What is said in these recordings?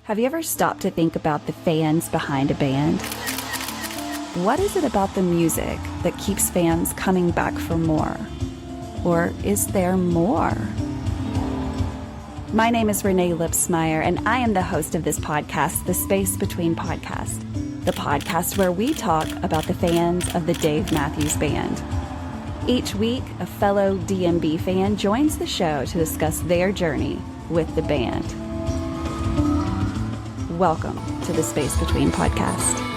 Have you ever stopped to think about the fans behind a band? What is it about the music that keeps fans coming back for more? Or is there more? My name is Renae Lipsmeyer, and I am the host of this podcast, The Space Between Podcast, the podcast where we talk about the fans of the Dave Matthews Band. Each week, a fellow DMB fan joins the show to discuss their journey with the band. Welcome to the Space Between Podcast.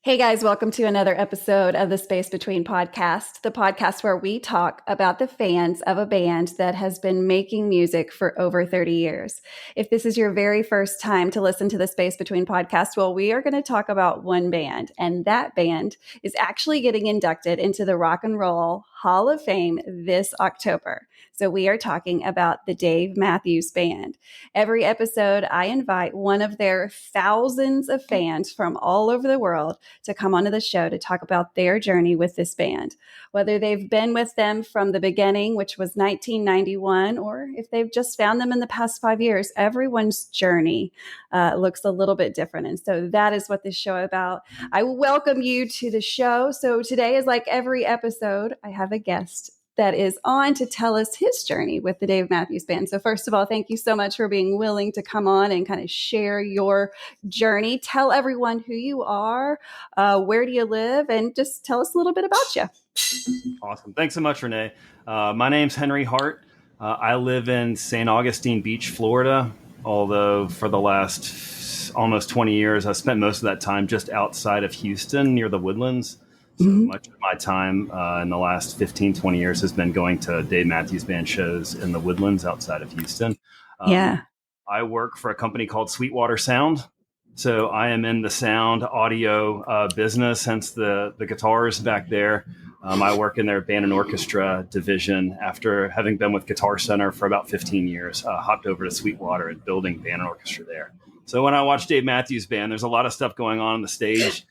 Hey guys, welcome to another episode of the Space Between Podcast, the podcast where we talk about the fans of a band that has been making music for over 30 years. If this is your very first time to listen to the Space Between Podcast, well, we are going to talk about one band, and that band is actually getting inducted into the Rock and Roll Hall of Fame this October. So we are talking about the Dave Matthews Band. Every episode, I invite one of their thousands of fans from all over the world to come onto the show to talk about their journey with this band, whether they've been with them from the beginning, which was 1991, or if they've just found them in the past 5 years. Everyone's journey looks a little bit different. And so that is what this show is about. I welcome you to the show. So today is like every episode, I have a guest that is on to tell us his journey with the Dave Matthews Band. So first of all, thank you so much for being willing to come on and kind of share your journey. Tell everyone who you are, where do you live, and just tell us a little bit about you. Awesome. Thanks so much, Renae. My name's Henry Hart. I live in St. Augustine Beach, Florida, although for the last almost 20 years, I spent most of that time just outside of Houston near the Woodlands. So much of my time in the last 15, 20 years has been going to Dave Matthews Band shows in the Woodlands outside of Houston. I work for a company called Sweetwater Sound. So I am in the sound audio business, hence the guitars back there. I work in their band and orchestra division. After having been with Guitar Center for about 15 years, hopped over to Sweetwater and building band and orchestra there. So when I watch Dave Matthews Band, there's a lot of stuff going on the stage.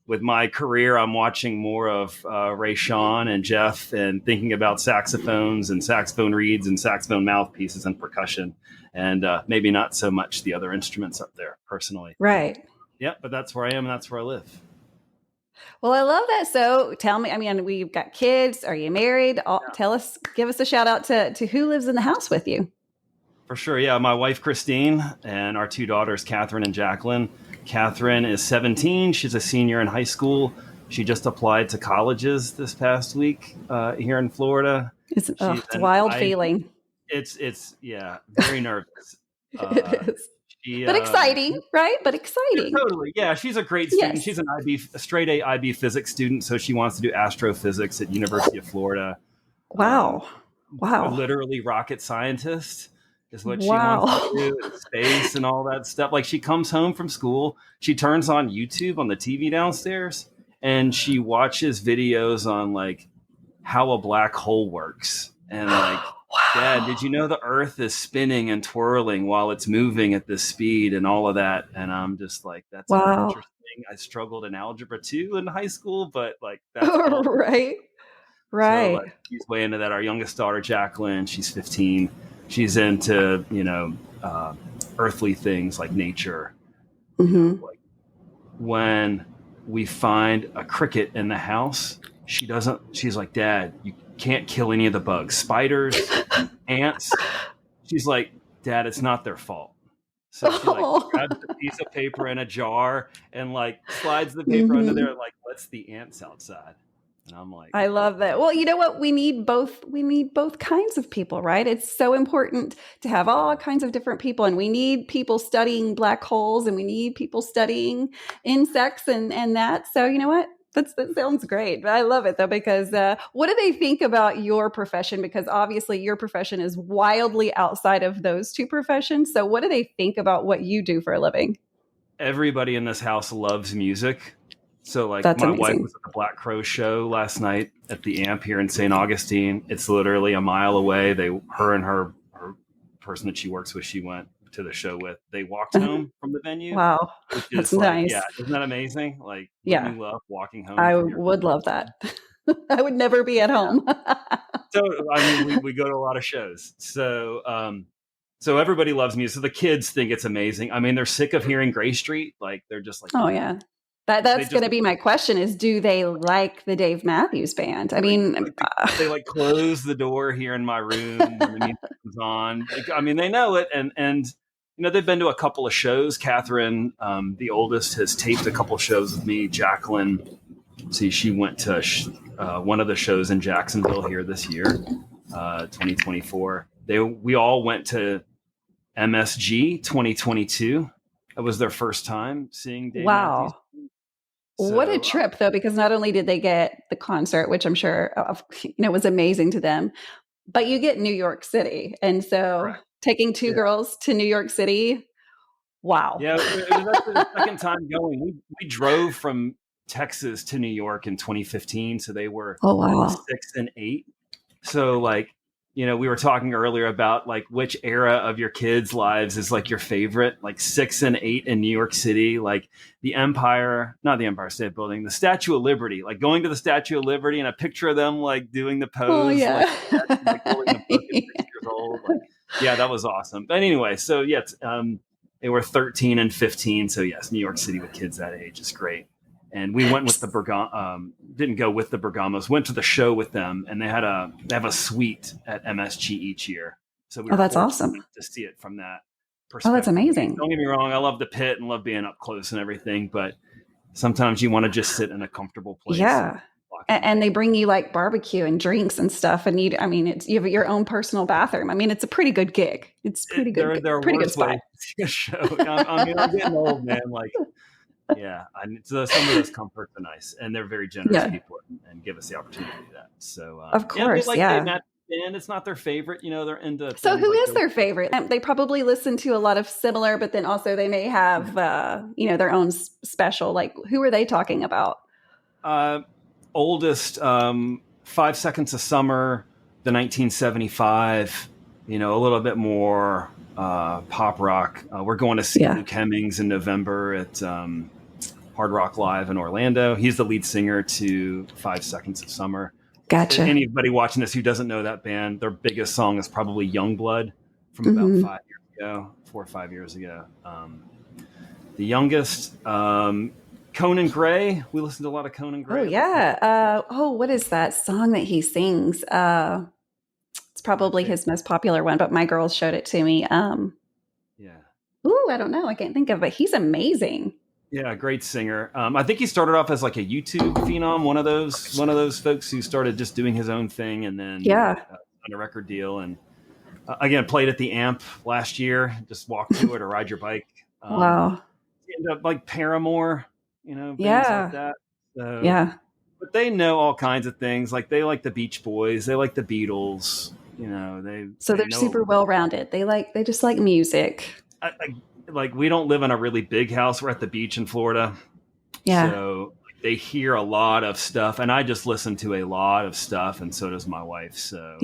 With my career, I'm watching more of Ray Sean and Jeff and thinking about saxophones and saxophone reeds and saxophone mouthpieces and percussion, and maybe not so much the other instruments up there personally. Right. Yeah, but that's where I am and that's where I live. Well, I love that. So tell me, we've got kids. Are you married? Tell us, give us a shout out to who lives in the house with you. For sure. Yeah. My wife, Christine, and our two daughters, Catherine and Jacqueline. Catherine is 17. She's a senior in high school. She just applied to colleges this past week here in Florida. It's a wild feeling. It's very nervous. It is. But exciting, right? But exciting. Yeah, totally. Yeah, she's a great student. Yes. She's a straight A IB physics student, so she wants to do astrophysics at University of Florida. Wow. Literally rocket scientist is what she wants to do in space and all that stuff. Like, she comes home from school, she turns on YouTube on the TV downstairs, and she watches videos on like how a black hole works. And like, Dad, did you know the Earth is spinning and twirling while it's moving at this speed and all of that? And I'm just like, that's interesting. I struggled in algebra too in high school, but like that's right. So, like, she's way into that. Our youngest daughter, Jacqueline, she's 15. She's into, earthly things like nature. Like when we find a cricket in the house, she's like, Dad, you can't kill any of the bugs, spiders, ants. She's like, Dad, it's not their fault. So she grabs a piece of paper in a jar and like slides the paper under there and like lets the ants outside. And I'm like, I love that. Well, you know what? We need both kinds of people, right? It's so important to have all kinds of different people. And we need people studying black holes, and we need people studying insects and that. So you know what? That sounds great. I love it though, because what do they think about your profession? Because obviously your profession is wildly outside of those two professions. So what do they think about what you do for a living? Everybody in this house loves music. So like, that's my amazing. wife was at the Black Crow show last night at the Amp here in St. Augustine. It's literally a mile away. Her and her person that she works with, she went to the show with. They walked home from the venue. Wow. Which is that's like, nice. Yeah, isn't that amazing? Like, yeah, you love walking home. I would love that. I would never be at home. So, I mean, we go to a lot of shows. So everybody loves music. So the kids think it's amazing. I mean, they're sick of hearing Gray Street. Like they're just like, Oh yeah. they That's going just to be my question is, do they like the Dave Matthews Band? I mean, they like close the door here in my room when the music comes on. I mean, they know it, and they've been to a couple of shows. Catherine, the oldest, has taped a couple of shows with me. Jacqueline, see, she went to one of the shows in Jacksonville here this year, 2024. We all went to MSG 2022. That was their first time seeing Dave Matthews. wow. What a trip, though, because not only did they get the concert, which I'm sure was amazing to them, but you get New York City. And so Correct. taking two girls to New York City, wow. Yeah, it was actually the second time going. We drove from Texas to New York in 2015, so they were Oh, wow. 6 and 8. So we were talking earlier about like which era of your kids' lives is like your favorite, like 6 and 8 in New York City, like not the Empire State Building, the Statue of Liberty, like going to the Statue of Liberty and a picture of them like doing the pose, Oh, yeah. like holding a book at 6 years old. Like, yeah, that was awesome. But anyway, so yes, they were 13 and 15. So yes, New York City with kids that age is great. And we went with the didn't go with the Bergamos, went to the show with them, and they have a suite at MSG each year. So we were that's fortunate awesome to see it from that perspective. Oh, that's amazing. Don't get me wrong, I love the pit and love being up close and everything, but sometimes you want to just sit in a comfortable place. Yeah. And they bring you like barbecue and drinks and stuff, and you have your own personal bathroom. I mean, it's a pretty good gig. It's pretty good. Pretty good spot. Show. I mean, I'm getting old, man. Like, yeah, some of those comforts are nice, and they're very generous people and give us the opportunity to do that. So, of course, and it's not their favorite. They're into. So, who is their favorite? They probably listen to a lot of similar, but then also they may have, their own special. Like, who are they talking about? Oldest, 5 Seconds of Summer, the 1975. A little bit more pop rock. We're going to see Luke Hemmings in November at Hard Rock Live in Orlando. He's the lead singer to 5 Seconds of Summer. Gotcha. Anybody watching this who doesn't know that band, their biggest song is probably Youngblood from about 4 or 5 years ago. The youngest, Conan Gray. We listened to a lot of Conan Gray. Oh, yeah. What is that song that he sings? It's probably his most popular one, but my girls showed it to me. Ooh, I don't know. I can't think of it. He's amazing. Yeah, great singer. I think he started off as like a YouTube phenom, one of those folks who started just doing his own thing, and then on a record deal, and again played at the Amp last year. Just walk to it or ride your bike. Wow. He ended up like Paramore, bands like that. So, but they know all kinds of things. Like they like the Beach Boys, they like the Beatles. They're super well rounded. They just like music. Like we don't live in a really big house. We're at the beach in Florida. Yeah. So they hear a lot of stuff, and I just listen to a lot of stuff, and so does my wife. So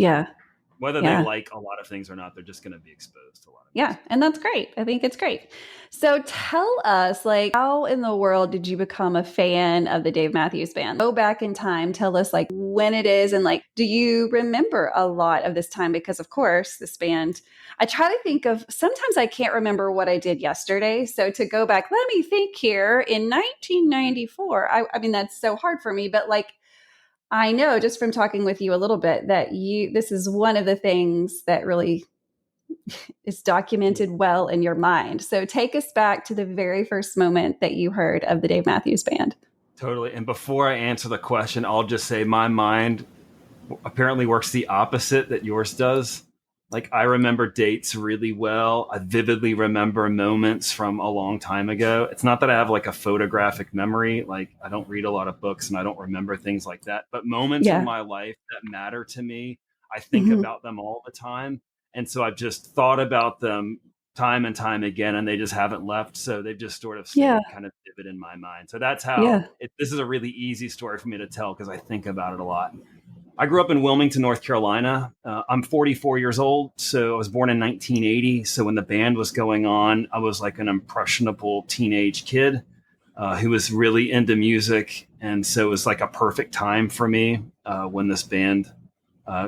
whether they like a lot of things or not, they're just going to be exposed to a lot of music. And that's great. I think it's great. So tell us, how in the world did you become a fan of the Dave Matthews Band? Go back in time. Tell us, when it is, and, do you remember a lot of this time? Because, of course, this band, I try to think of, sometimes I can't remember what I did yesterday. So to go back, let me think here. In 1994, I mean, that's so hard for me, but, I know just from talking with you a little bit that this is one of the things that really is documented well in your mind. So take us back to the very first moment that you heard of the Dave Matthews Band. Totally. And before I answer the question, I'll just say my mind apparently works the opposite that yours does. I remember dates really well. I vividly remember moments from a long time ago. It's not that I have a photographic memory. I don't read a lot of books and I don't remember things like that. But moments in my life that matter to me, I think about them all the time. And so I've just thought about them time and time again, and they just haven't left. So they've just sort of stayed kind of vivid in my mind. So that's how this is a really easy story for me to tell because I think about it a lot. I grew up in Wilmington, North Carolina. I'm 44 years old, so I was born in 1980. So when the band was going on, I was like an impressionable teenage kid who was really into music And so it was like a perfect time for me when this band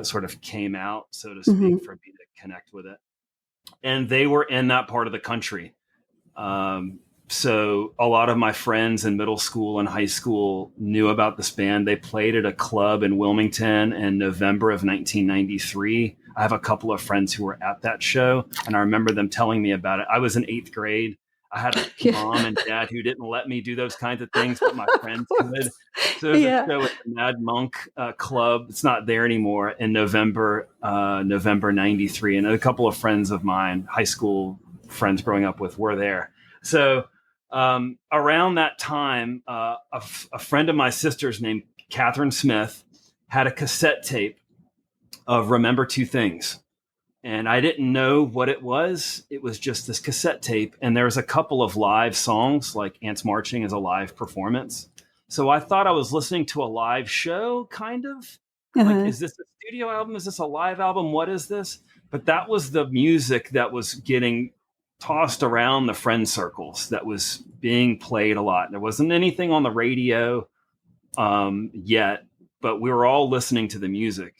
sort of came out, so to speak, for me to connect with it. And they were in that part of the country. So a lot of my friends in middle school and high school knew about this band. They played at a club in Wilmington in November of 1993. I have a couple of friends who were at that show, and I remember them telling me about it. I was in 8th grade. I had a mom and dad who didn't let me do those kinds of things, but my friends could. So there's a show at the Mad Monk Club. It's not there anymore. In November 93. And a couple of friends of mine, high school friends growing up with, were there. So around that time, a friend of my sister's named Catherine Smith had a cassette tape of Remember Two Things. And I didn't know what it was. It was just this cassette tape. And there was a couple of live songs, like Ants Marching is a live performance. So I thought I was listening to a live show, kind of. Like, is this a studio album? Is this a live album? What is this? But that was the music that was getting tossed around the friend circles, that was being played a lot. There wasn't anything on the radio yet, but we were all listening to the music.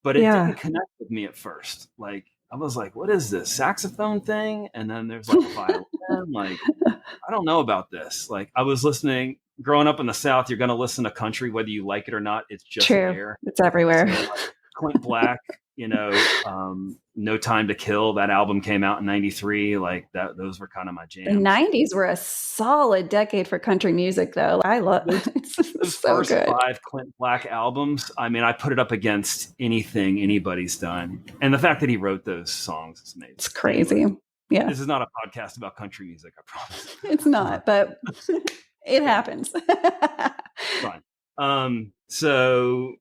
But it didn't connect with me at first. Like, I was like, what is this saxophone thing? And then there's like a violin. Like, I don't know about this. Like, I was listening, growing up in the South, you're going to listen to country, whether you like it or not. It's just there. It's everywhere. So, like, Clint Black, No Time to Kill, that album came out in 93. Like, those were kind of my jams. The 90s were a solid decade for country music, though. I love those so first good. 5 Clint Black albums. I mean, I put it up against anything anybody's done. And the fact that he wrote those songs is amazing. It's crazy. Anyway, yeah. This is not a podcast about country music, I promise. It's not, but it happens. Fine. So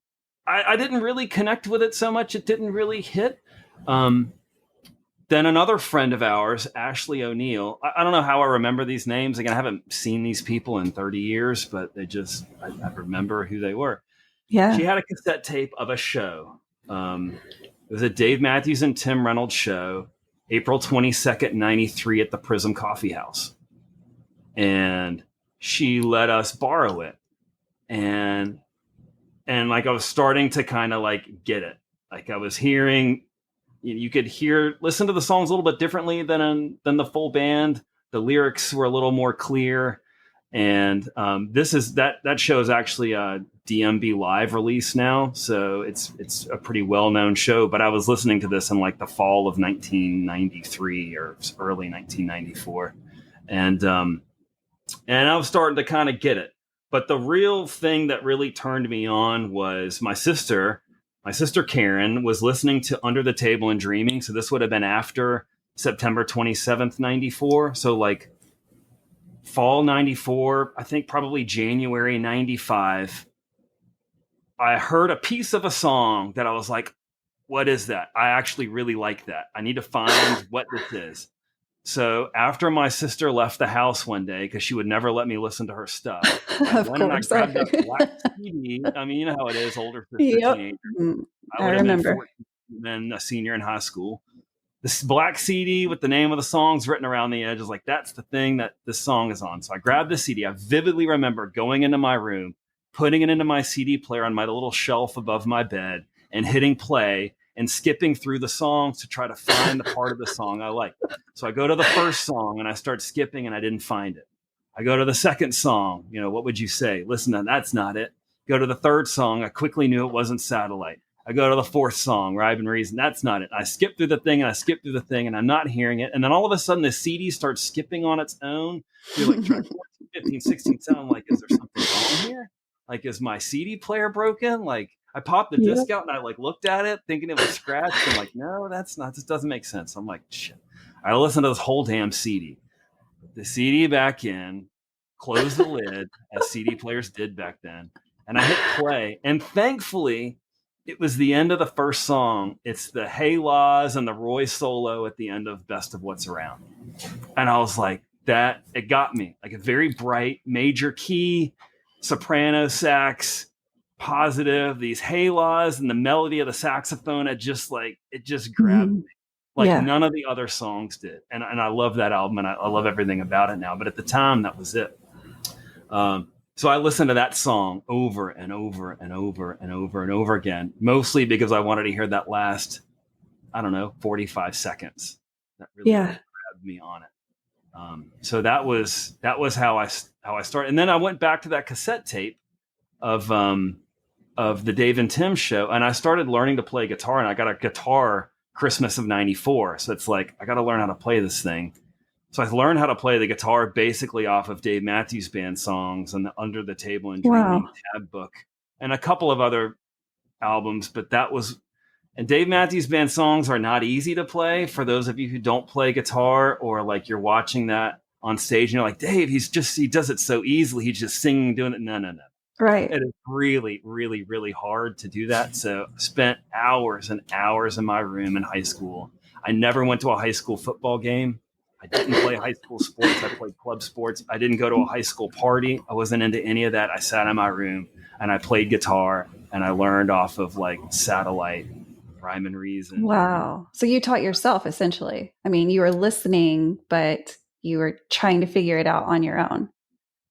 I didn't really connect with it so much. It didn't really hit. Then another friend of ours, Ashley O'Neill, I don't know how I remember these names. Again, I haven't seen these people in 30 years, but I remember who they were. Yeah. She had a cassette tape of a show. It was a Dave Matthews and Tim Reynolds show, April 22nd, 93 at the Prism Coffee House. And she let us borrow it. And like, I was starting to kind of like get it. Like, I was hearing, you could listen to the songs a little bit differently than the full band. The lyrics were a little more clear. And that show is actually a DMB live release now. So it's a pretty well-known show, but I was listening to this in like the fall of 1993 or early 1994. And I was starting to kind of get it. But the real thing that really turned me on was my sister Karen was listening to Under the Table and Dreaming. So this would have been after September 27th, 94. So like fall 94, I think probably January 95. I heard a piece of a song that I was like, what is that? I actually really like that. I need to find what this is. So after my sister left the house one day, because she would never let me listen to her stuff, I grabbed that black CD. I mean, you know how it is, older sister, teenager. I remember. 14, then a senior in high school. This black CD with the name of the songs written around the edge is like, that's the thing that this song is on. So I grabbed the CD. I vividly remember going into my room, putting it into my CD player on my little shelf above my bed, and hitting play and skipping through the songs to try to find the part of the song I like. So I go to the first song and I start skipping and I didn't find it. I go to the second song, what would you say? Listen, that's not it. Go to the third song. I quickly knew it wasn't Satellite. I go to the fourth song, Rhyme and Reason. That's not it. I skip through the thing and I'm not hearing it. And then all of a sudden the CD starts skipping on its own. You're like track 14, 15, 16, 17. I'm like, is there something wrong here? Like, is my CD player broken? Like, I popped the disc out and I like looked at it thinking it was scratched. I'm like, no, that's not, this doesn't make sense. I'm like, shit. I listened to this whole damn CD. Put the CD back in, close the lid, as CD players did back then. And I hit play. And thankfully, it was the end of the first song. It's the Hey Laws and the Roy solo at the end of Best of What's Around. And I was like, it got me. Like a very bright major key, soprano sax, positive, these Hey Laws and the melody of the saxophone. It just grabbed me. Like none of the other songs did. And I love that album and I love everything about it now. But at the time, that was it. So I listened to that song over and over and over and over and over again, mostly because I wanted to hear that last, I don't know, 45 seconds. That really, Yeah. really grabbed me on it. So that was how I started. And then I went back to that cassette tape of the Dave and Tim show, and I started learning to play guitar. And I got a guitar Christmas of '94, so it's like I got to learn how to play this thing. So I learned how to play the guitar basically off of Dave Matthews Band songs and the Under the Table and Dreaming Wow. tab book and a couple of other albums. But that was, and Dave Matthews Band songs are not easy to play for those of you who don't play guitar, or like you're watching that on stage and you're like, Dave, he does it so easily. He's just singing, doing it. No. Right. It is really, really, really hard to do that. So spent hours and hours in my room in high school. I never went to a high school football game. I didn't play high school sports. I played club sports. I didn't go to a high school party. I wasn't into any of that. I sat in my room and I played guitar and I learned off of like satellite, rhyme and reason. Wow. So you taught yourself essentially. I mean, you were listening, but you were trying to figure it out on your own.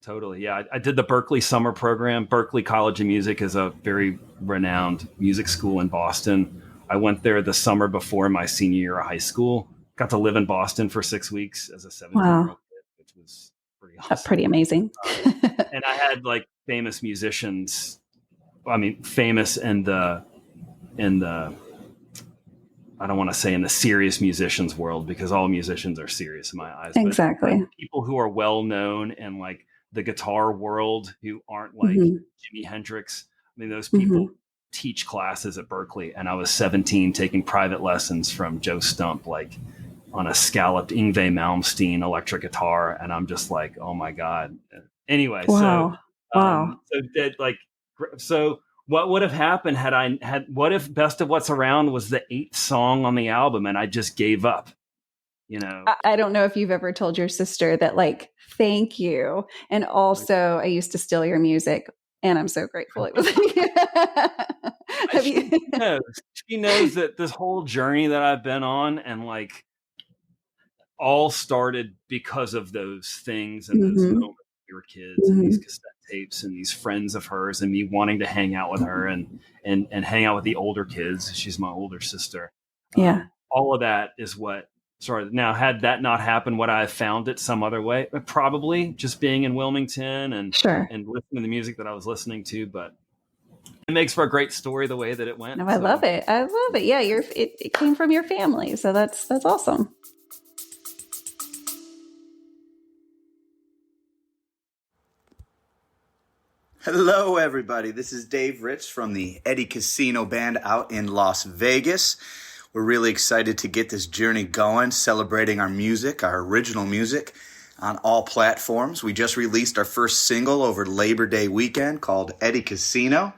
Totally. Yeah. I did the Berklee summer program. Berklee College of Music is a very renowned music school in Boston. I went there the summer before my senior year of high school. Got to live in Boston for 6 weeks as a 17-year-old Wow. kid, which was pretty That's awesome. pretty amazing. And I had like famous musicians. I mean, famous in the I don't want to say in the serious musicians world, because all musicians are serious in my eyes. Exactly. But people who are well known in like the guitar world who aren't like Mm-hmm. Jimi Hendrix. I mean, those people teach classes at Berklee, and I was 17 taking private lessons from Joe Stump, like on a scalloped Yngwie Malmsteen electric guitar, and I'm just like, oh my god. Anyway, Wow. Wow. so what would have happened what if Best of What's Around was the 8th song on the album and I just gave up? You know, I don't know if you've ever told your sister that, like, thank you. And also, I used to steal your music, and I'm so grateful it was. Have you? She knows that this whole journey that I've been on, and like all started because of those things and those moments when we were kids, and these cassette tapes and these friends of hers, and me wanting to hang out with her and hang out with the older kids. She's my older sister. Yeah. All of that is what started. Now, had that not happened, would I have found it some other way? Probably, just being in Wilmington and Sure. and listening to the music that I was listening to. But it makes for a great story the way that it went. No, I love it. I love it. Yeah, it came from your family, so that's awesome. Hello, everybody. This is Dave Rich from the Eddie Casino Band out in Las Vegas. We're really excited to get this journey going, celebrating our music, our original music, on all platforms. We just released our first single over Labor Day weekend called Eddie Casino.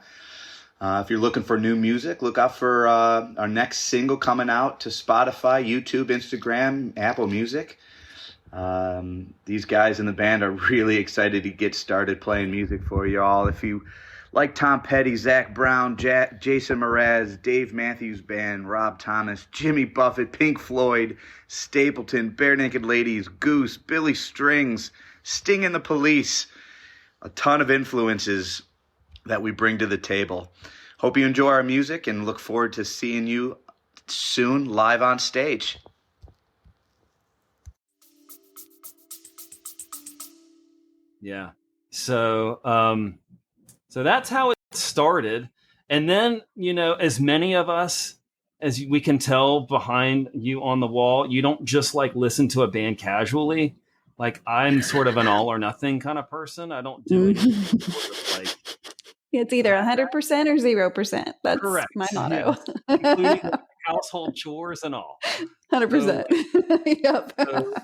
If you're looking for new music, look out for our next single coming out to Spotify, YouTube, Instagram, Apple Music. These guys in the band are really excited to get started playing music for you all. If you like Tom Petty, Zach Brown, Jason Mraz, Dave Matthews Band, Rob Thomas, Jimmy Buffett, Pink Floyd, Stapleton, Bare Naked Ladies, Goose, Billy Strings, Sting and the Police, a ton of influences that we bring to the table. Hope you enjoy our music and look forward to seeing you soon live on stage. Yeah. So that's how it started. And then, as many of us, as we can tell behind you on the wall, you don't just like listen to a band casually. Like, I'm sort of an all or nothing kind of person. I don't do anything sort of like. It's either 100% or 0%. That's correct. My motto. Including like household chores and all. 100%. Yep. So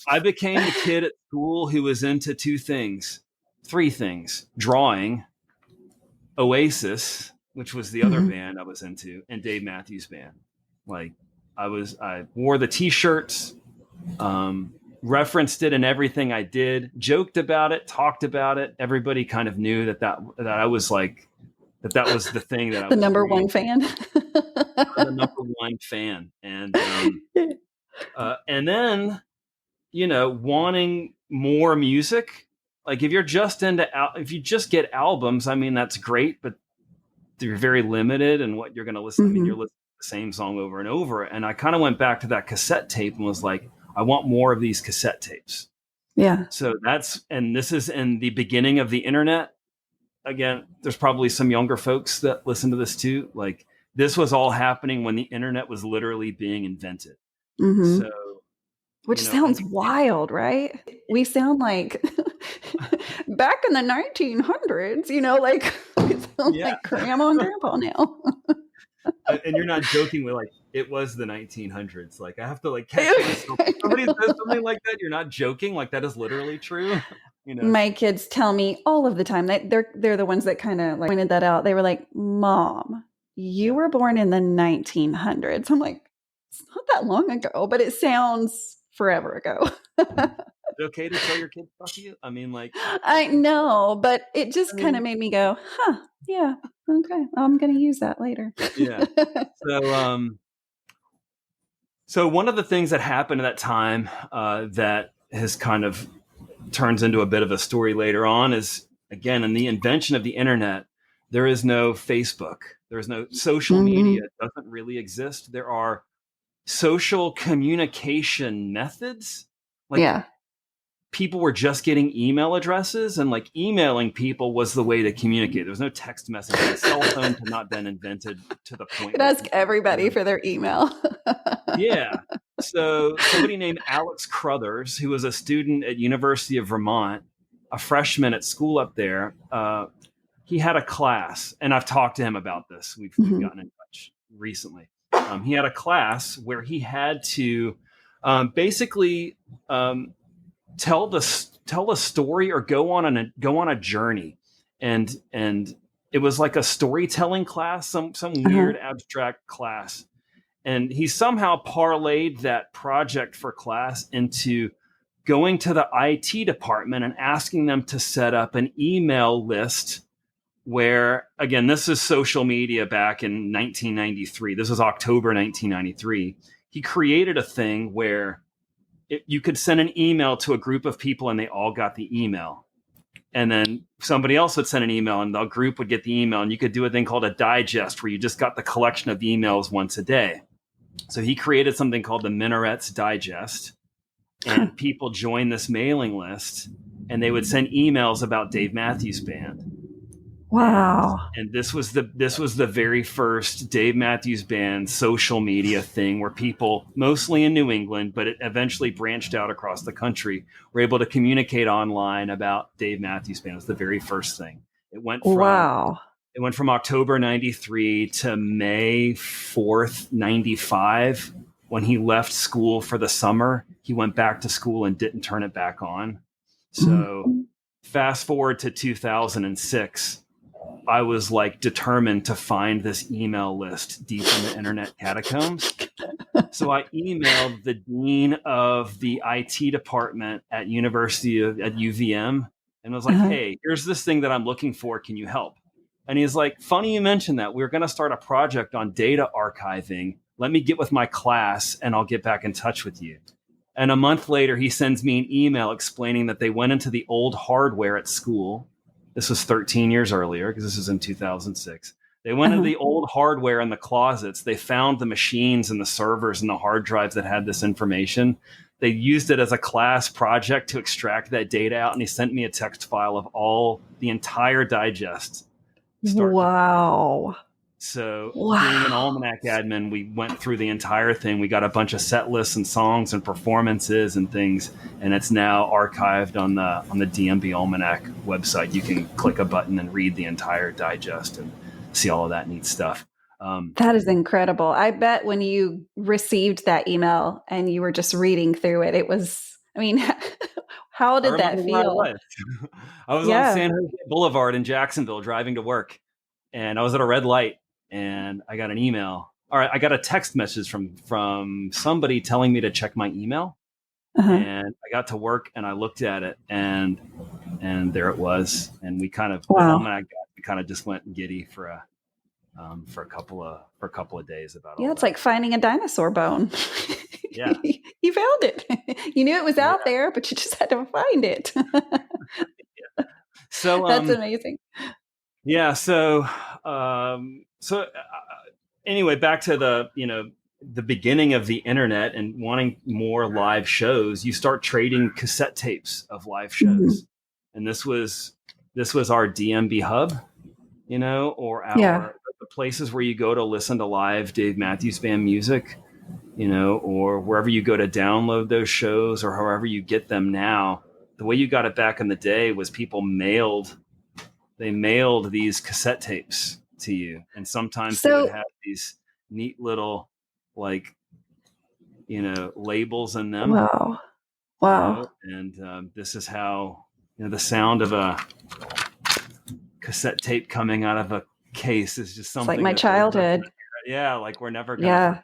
I became the kid at school who was into three things: drawing, Oasis, which was the other band I was into, and Dave Matthews Band. Like, I wore the t-shirts, referenced it in everything I did, joked about it, talked about it. Everybody kind of knew that I was like, that was the thing that I the was number reading. one fan. The number one fan. And then, wanting more music Like if if you just get albums, I mean, that's great, but you're very limited in what you're going to listen. I mean, you're listening to the same song over and over. And I kind of went back to that cassette tape and was like, I want more of these cassette tapes. Yeah. So this is in the beginning of the internet. Again, there's probably some younger folks that listen to this too. Like this was all happening when the internet was literally being invented. Mm-hmm. So, which sounds wild, right? We sound like back in the 1900s, like we sound like grandma and grandpa now. And you're not joking with like, it was the 1900s. Like I have to like catch myself. Somebody says something like that. You're not joking. Like that is literally true. My kids tell me all of the time that they're the ones that kind of like pointed that out. They were like, Mom, you were born in the 1900s. I'm like, it's not that long ago, but it sounds forever ago. Is it okay to tell your kids fuck you? I mean, like, I know, but it just kind of made me go, yeah, okay, I'm going to use that later. Yeah. So one of the things that happened at that time that has kind of turns into a bit of a story later on is, again, in the invention of the internet, there is no Facebook. There is no social media. It doesn't really exist. There are social communication methods. Like people were just getting email addresses, and like emailing people was the way to communicate. There was no text messaging. Cell phones had not been invented to the point. Could ask everybody for their email. Yeah. So somebody named Alex Crothers, who was a student at University of Vermont, a freshman at school up there, he had a class, and I've talked to him about this. We've gotten in touch recently. He had a class where he had to basically tell a story or go on a journey, and it was like a storytelling class, some weird abstract class. And he somehow parlayed that project for class into going to the IT department and asking them to set up an email list where, again, this is social media back in 1993. This was October 1993. He created a thing where you could send an email to a group of people and they all got the email. And then somebody else would send an email and the group would get the email. And you could do a thing called a digest where you just got the collection of emails once a day. So he created something called the Minarets Digest, and people joined this mailing list, and they would send emails about Dave Matthews Band. Wow! And this was the very first Dave Matthews Band social media thing, where people, mostly in New England, but it eventually branched out across the country, were able to communicate online about Dave Matthews Band. It was the very first thing. It went from October 93 to May 4th, 95. When he left school for the summer, he went back to school and didn't turn it back on. So fast forward to 2006, I was like determined to find this email list deep in the internet catacombs. So I emailed the dean of the IT department at UVM and was like, hey, here's this thing that I'm looking for. Can you help? And he's like, funny you mentioned that. We're going to start a project on data archiving. Let me get with my class and I'll get back in touch with you. And a month later, he sends me an email explaining that they went into the old hardware at school. This was 13 years earlier because this was in 2006. They went into the old hardware in the closets. They found the machines and the servers and the hard drives that had this information. They used it as a class project to extract that data out. And he sent me a text file of the entire digest. Wow. So being an Almanac admin, we went through the entire thing. We got a bunch of set lists and songs and performances and things, and it's now archived on the DMB Almanac website. You can click a button and read the entire digest and see all of that neat stuff. That is incredible. I bet when you received that email and you were just reading through it, it was, I mean, how did that feel? I was on San Jose Boulevard in Jacksonville driving to work, and I was at a red light and I got an email. All right, I got a text message from somebody telling me to check my email. And I got to work and I looked at it and there it was. And we kind of just went giddy for a couple of days about it. Yeah, it's like finding a dinosaur bone. Yeah. You found it. You knew it was out there, but you just had to find it. So, That's amazing. yeah. Anyway, back to the beginning of the internet and wanting more live shows, you start trading cassette tapes of live shows. And this was our DMB hub, or the places where you go to listen to live Dave Matthews Band music, or wherever you go to download those shows or however you get them now. The way you got it back in the day was people mailed these cassette tapes to you. And sometimes they would have these neat little, labels in them. Wow. And this is how, the sound of a cassette tape coming out of a case is just something. It's like my childhood. We're never going to forget.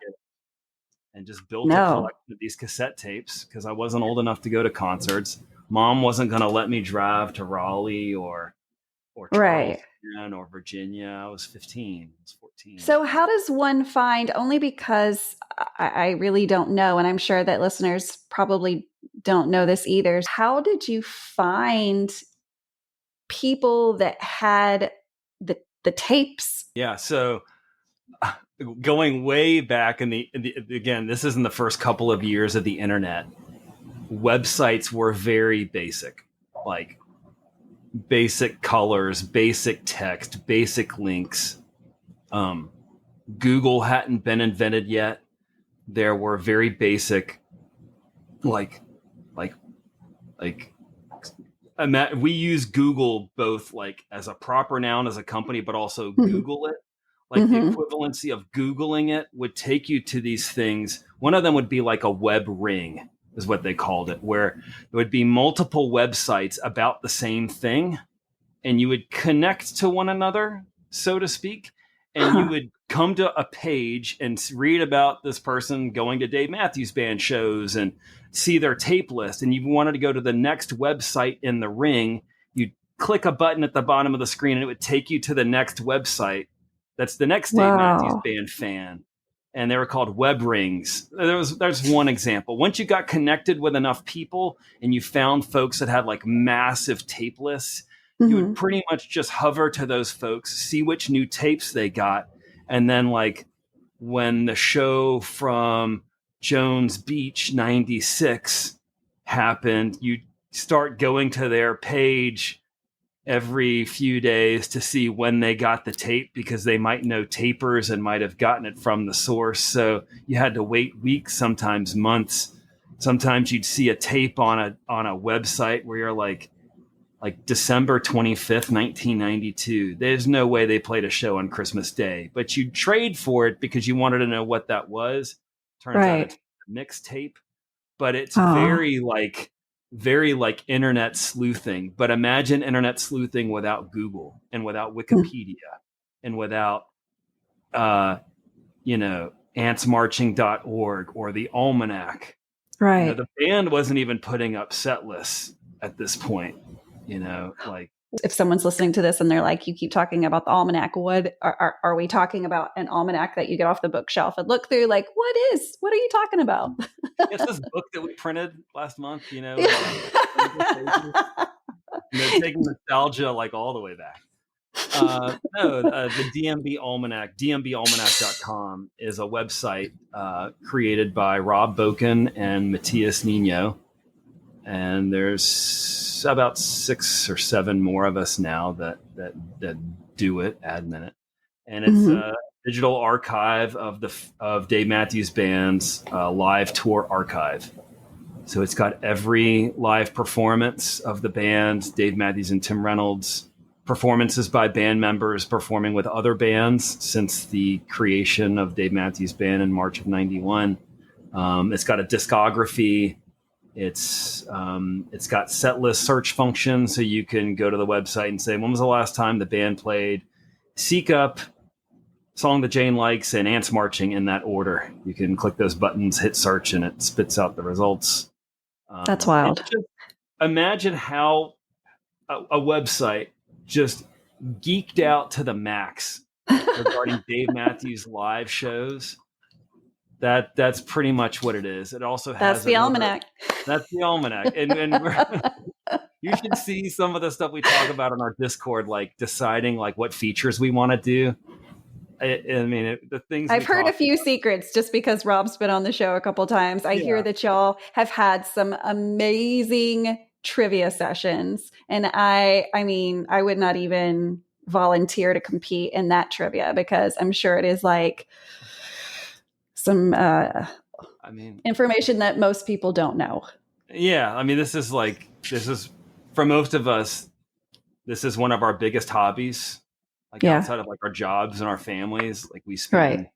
And just built a collection of these cassette tapes because I wasn't old enough to go to concerts. Mom wasn't going to let me drive to Raleigh or Charleston or Virginia. I was 15. I was 14. So how does one find, only because I really don't know, and I'm sure that listeners probably don't know this either, how did you find people that had the tapes? Yeah, so going way back again, this is in the first couple of years of the internet, websites were very basic, like basic colors, basic text, basic links. Google hadn't been invented yet. There were very basic, we use Google both as a proper noun as a company, but also Google it. The equivalency of Googling it would take you to these things. One of them would be like a web ring, is what they called it, where there would be multiple websites about the same thing, and you would connect to one another, so to speak, and you would come to a page and read about this person going to Dave Matthews Band shows and see their tape list, and you wanted to go to the next website in the ring, you'd click a button at the bottom of the screen, and it would take you to the next website. That's the next Dave Matthews Band fan. And they were called web rings. There's one example. Once you got connected with enough people and you found folks that had massive tape lists, you would pretty much just hover to those folks, see which new tapes they got. And then when the show from Jones Beach 96 happened, you start going to their page every few days to see when they got the tape, because they might know tapers and might have gotten it from the source. So you had to wait weeks, sometimes months. Sometimes you'd see a tape on a website where you're like December 25th, 1992. There's no way they played a show on Christmas Day, but you'd trade for it because you wanted to know what that was. Turns out it's a mixtape, but it's very internet sleuthing. But imagine internet sleuthing without Google and without Wikipedia and without, antsmarching.org or the Almanac. Right. The band wasn't even putting up set lists at this point, If someone's listening to this and they're like, you keep talking about the Almanac, what are we talking about? An almanac that you get off the bookshelf and look through, what are you talking about? It's this book that we printed last month, taking nostalgia all the way back. The DMB Almanac, dmbalmanac.com is a website created by Rob Boken and Matthias Nino. And there's about 6 or 7 more of us now that do it, admin it. And it's a digital archive of Dave Matthews Band's live tour archive. So it's got every live performance of the band, Dave Matthews and Tim Reynolds, performances by band members performing with other bands since the creation of Dave Matthews Band in March of 91. It's got a discography. It's got set list search function, so you can go to the website and say, when was the last time the band played Seek Up, Song That Jane Likes, and Ants Marching in that order. You can click those buttons, hit search, and it spits out the results. That's wild. Just imagine how a website just geeked out to the max regarding Dave Matthews live shows. That's pretty much what it is. It also has the Almanac. That's the Almanac, and You should see some of the stuff we talk about on our Discord, like deciding like what features we want to do. The things I've heard a few secrets just because Rob's been on the show a couple times. I hear that y'all have had some amazing trivia sessions, and I would not even volunteer to compete in that trivia because I'm sure it is like some information that most people don't know. Yeah, this is for most of us, this is one of our biggest hobbies. Outside of like our jobs and our families, like we spend.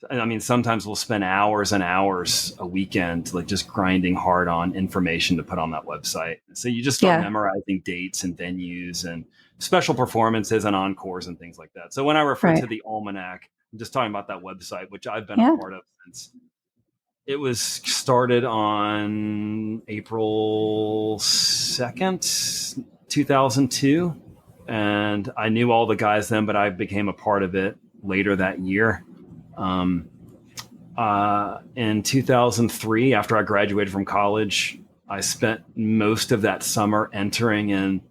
Right. Sometimes we'll spend hours and hours a weekend, like just grinding hard on information to put on that website. So you just start memorizing dates and venues and special performances and encores and things like that. So when I refer to the Almanac, I'm just talking about that website, which I've been a part of since it was started on April 2nd, 2002. And I knew all the guys then, but I became a part of it later that year. In 2003, after I graduated from college, I spent most of that summer entering in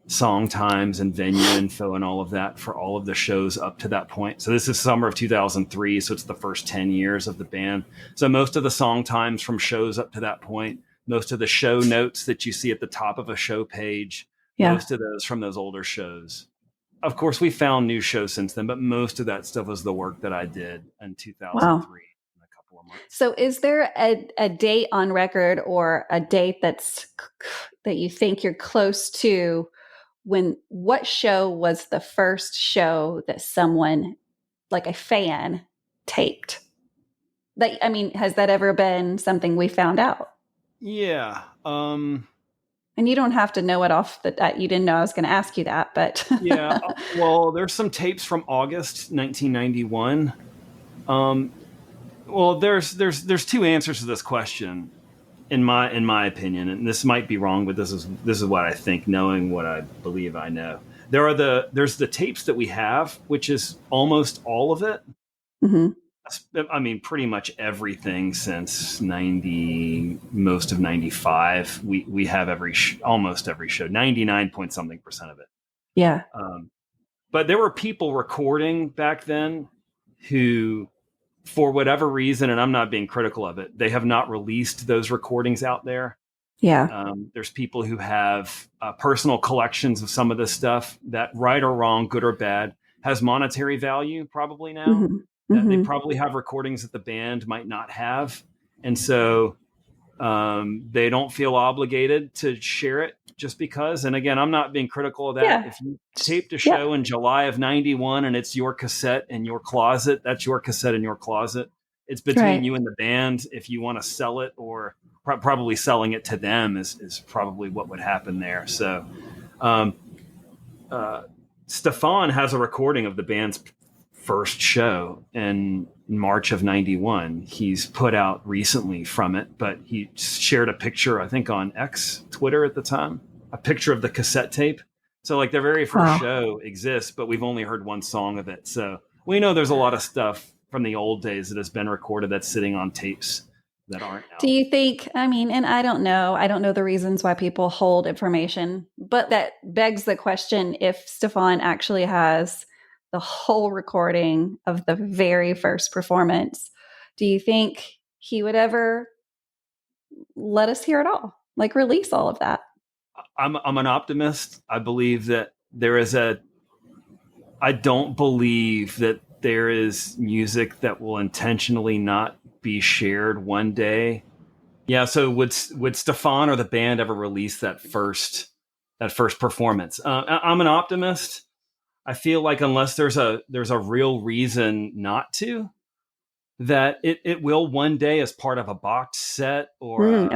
song times and venue info and all of that for all of the shows up to that point. So this is summer of 2003. So it's the first 10 years of the band. So most of the song times from shows up to that point, most of the show notes that you see at the top of a show page, most of those from those older shows. Of course, we found new shows since then, but most of that stuff was the work that I did in 2003 in a couple of months. So is there a date on record or a date that you think you're close to what show was the first show that someone, like a fan, taped? Has that ever been something we found out? Yeah. And you don't have to know it off you didn't know I was going to ask you that, but yeah. Well, there's some tapes from August 1991. Well, there's two answers to this question, in my opinion, and this might be wrong, but this is what I think, knowing what I believe I know. There's the tapes that we have, which is almost all of it. Mm-hmm. Pretty much everything since most of 95. We have almost every show, 99% of it. Yeah. But there were people recording back then who, for whatever reason, and I'm not being critical of it, they have not released those recordings out there. Yeah. There's people who have personal collections of some of this stuff that, right or wrong, good or bad, has monetary value probably now. Mm-hmm. They probably have recordings that the band might not have. And so they don't feel obligated to share it just because. And again, I'm not being critical of that. Yeah. If you taped a show in July of 91 and it's your cassette in your closet, that's your cassette in your closet. It's between you and the band. If you want to sell it, or probably selling it to them is probably what would happen there. So Stefan has a recording of the band's first show in March of 91. He's put out recently from it, but he shared a picture, I think on Twitter at the time, a picture of the cassette tape. So like their very first show exists, but we've only heard one song of it. So we know there's a lot of stuff from the old days that has been recorded that's sitting on tapes that aren't out. Do you think, and I don't know the reasons why people hold information, but that begs the question, if Stefan actually has the whole recording of the very first performance, do you think he would ever let us hear it all, like release all of that? I'm an optimist. I believe that I don't believe that there is music that will intentionally not be shared one day. Yeah. So would Stefan or the band ever release that first performance? I'm an optimist. I feel like unless there's a real reason not to, that it will one day as part of a box set or a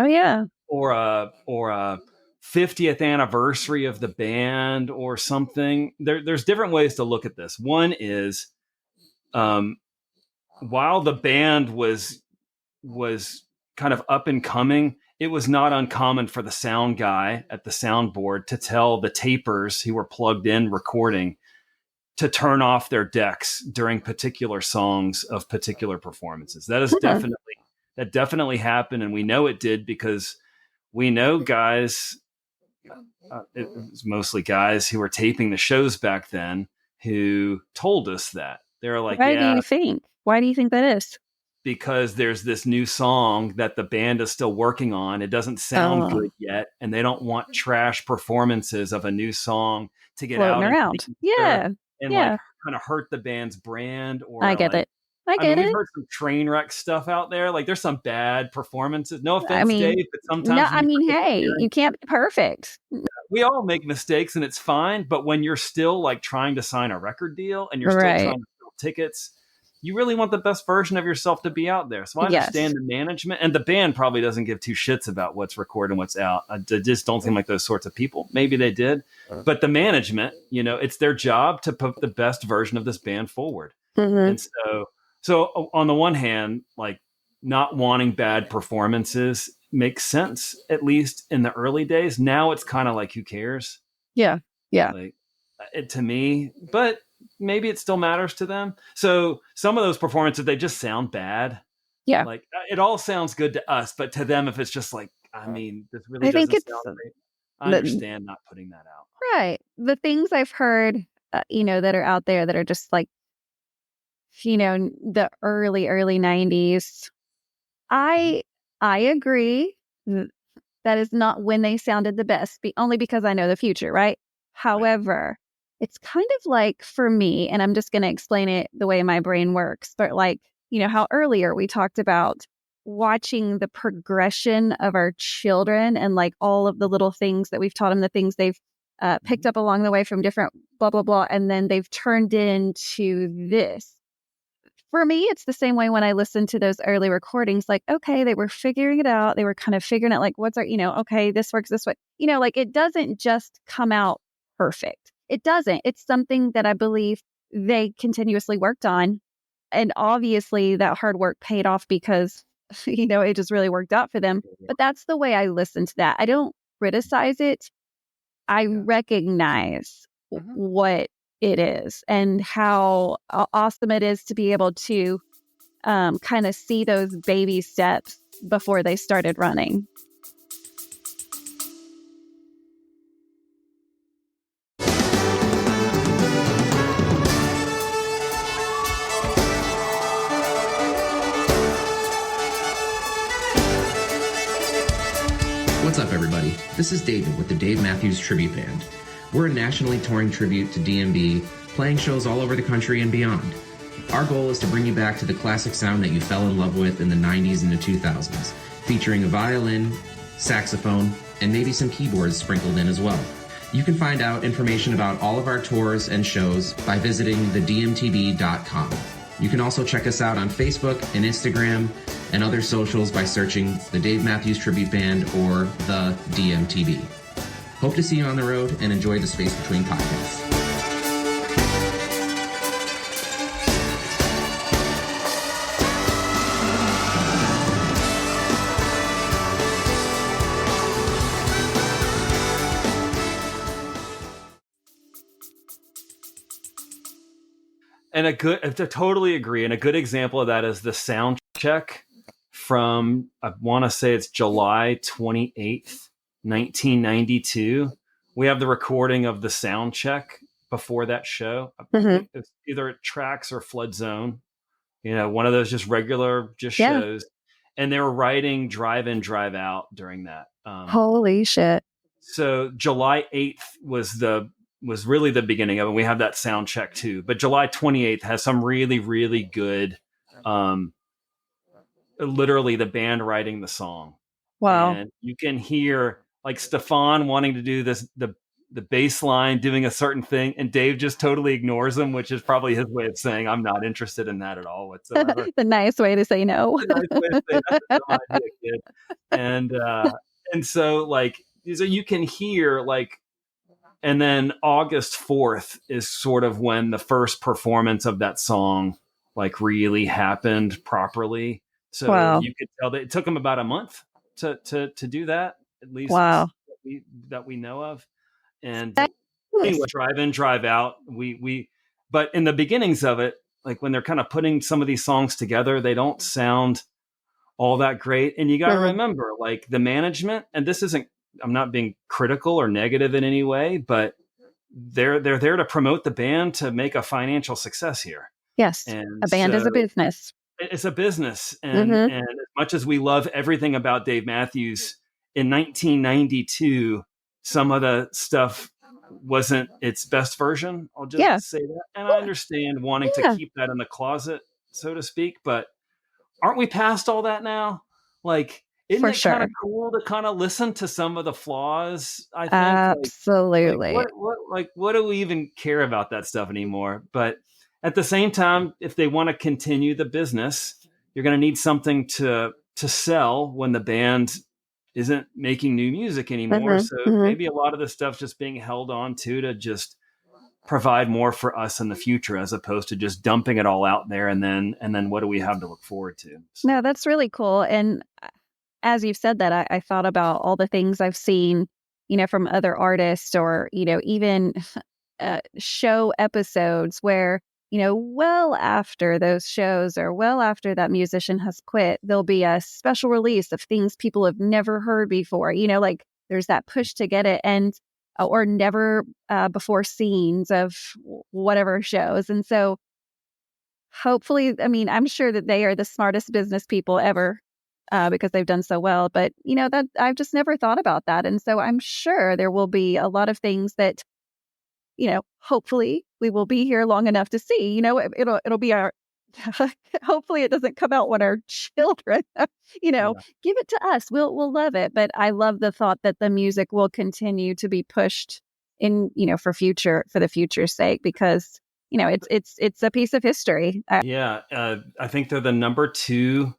50th anniversary of the band or something. There's different ways to look at this. One is, while the band was kind of up and coming, it was not uncommon for the sound guy at the soundboard to tell the tapers who were plugged in recording to turn off their decks during particular songs of particular performances. That is definitely happened. And we know it did because we know guys it was mostly guys who were taping the shows back then who told us that. They were like, Why do you think? Why do you think that is? Because there's this new song that the band is still working on. It doesn't sound good yet, and they don't want trash performances of a new song to get floating out around. And like kind of hurt the band's brand. Or I get like, it. I mean, we've heard some train wreck stuff out there. Like there's some bad performances. No offense, Dave, but sometimes hey, you can't be perfect. We all make mistakes and it's fine. But when you're still like trying to sign a record deal and you're still trying to sell tickets, you really want the best version of yourself to be out there. So I understand the management, and the band probably doesn't give two shits about what's recorded and what's out. I just don't seem like those sorts of people. Maybe they did, but the management, it's their job to put the best version of this band forward. And so on the one hand, like not wanting bad performances makes sense, at least in the early days. Now it's kind of like, who cares? Yeah. Like to me, but maybe it still matters to them. So some of those performances, they just sound bad. Yeah. Like it all sounds good to us, but to them, if it's just like, this really doesn't sound great. I understand not putting that out. Right. The things I've heard, that are out there that are just like, the early 90s. I agree that is not when they sounded the best, only because I know the future, right? However, it's kind of like for me, and I'm just going to explain it the way my brain works, but like, how earlier we talked about watching the progression of our children and like all of the little things that we've taught them, the things they've picked up along the way from different blah, blah, blah, and then they've turned into this. For me, it's the same way when I listen to those early recordings, like, okay, they were figuring it out. They were kind of figuring out like, what's our, okay, this works this way. Like it doesn't just come out perfect. It doesn't. It's something that I believe they continuously worked on. And obviously that hard work paid off because, it just really worked out for them. But that's the way I listen to that. I don't criticize it. I recognize what it is and how awesome it is to be able to kind of see those baby steps before they started running. What's up, everybody? This is David with the Dave Matthews Tribute Band. We're a nationally touring tribute to DMB, playing shows all over the country and beyond. Our goal is to bring you back to the classic sound that you fell in love with in the 90s and the 2000s, featuring a violin, saxophone, and maybe some keyboards sprinkled in as well. You can find out information about all of our tours and shows by visiting thedmtb.com. You can also check us out on Facebook and Instagram and other socials by searching the Dave Matthews Tribute Band or the DMTB. Hope to see you on the road and enjoy the Space Between podcast. And I totally agree. And a good example of that is the sound check from, I want to say it's July 28th, 1992. We have the recording of the sound check before that show. It's either at Tracks or Flood Zone, one of those just regular shows. And they were writing Drive In, Drive Out during that. Holy shit. So July 8th was really the beginning of it. We have that sound check too, but July 28th has some really, really good, literally the band writing the song. Wow. And you can hear like Stefan wanting to do this, the bass line doing a certain thing, and Dave just totally ignores him, which is probably his way of saying, I'm not interested in that at all whatsoever. The nice way to say no. The nice way to say, that's a dumb idea, kid. And so you can hear and then August 4th is sort of when the first performance of that song really happened properly. So you could tell that it took them about a month to do that, at least that we know of. And anyway, Drive In, Drive Out. But in the beginnings of it, when they're kind of putting some of these songs together, they don't sound all that great. And you got to remember, the management, and this isn't I'm not being critical or negative in any way, but they're there to promote the band to make a financial success here. Yes. And A band is so a business. it's a business. Mm-hmm. And as much as we love everything about Dave Matthews, in 1992, some of the stuff wasn't its best version. I'll just Yeah. say that. And I understand wanting to Yeah. keep that in the closet, so to speak, but aren't we past all that now? Like, isn't For it kind of sure. cool to kind of listen to some of the flaws? I think Absolutely. what do we even care about that stuff anymore? But at the same time, if they want to continue the business, you're going to need something to sell when the band isn't making new music anymore. Mm-hmm. So Mm-hmm. maybe a lot of the stuff's just being held on to just provide more for us in the future, as opposed to just dumping it all out there. And then what do we have to look forward to? So. No, that's really cool. And as you've said that, I thought about all the things I've seen, from other artists, or, even show episodes where, well after those shows, or well after that musician has quit, there'll be a special release of things people have never heard before. Like there's that push to get it, and or never before scenes of whatever shows. And so hopefully, I'm sure that they are the smartest business people ever, because they've done so well. But, that I've just never thought about that. And so I'm sure there will be a lot of things that, hopefully we will be here long enough to see. It'll be our, hopefully it doesn't come out when our children, Yeah. give it to us. We'll love it. But I love the thought that the music will continue to be pushed in, for the future's sake, because it's a piece of history. Yeah, I think they're the number 2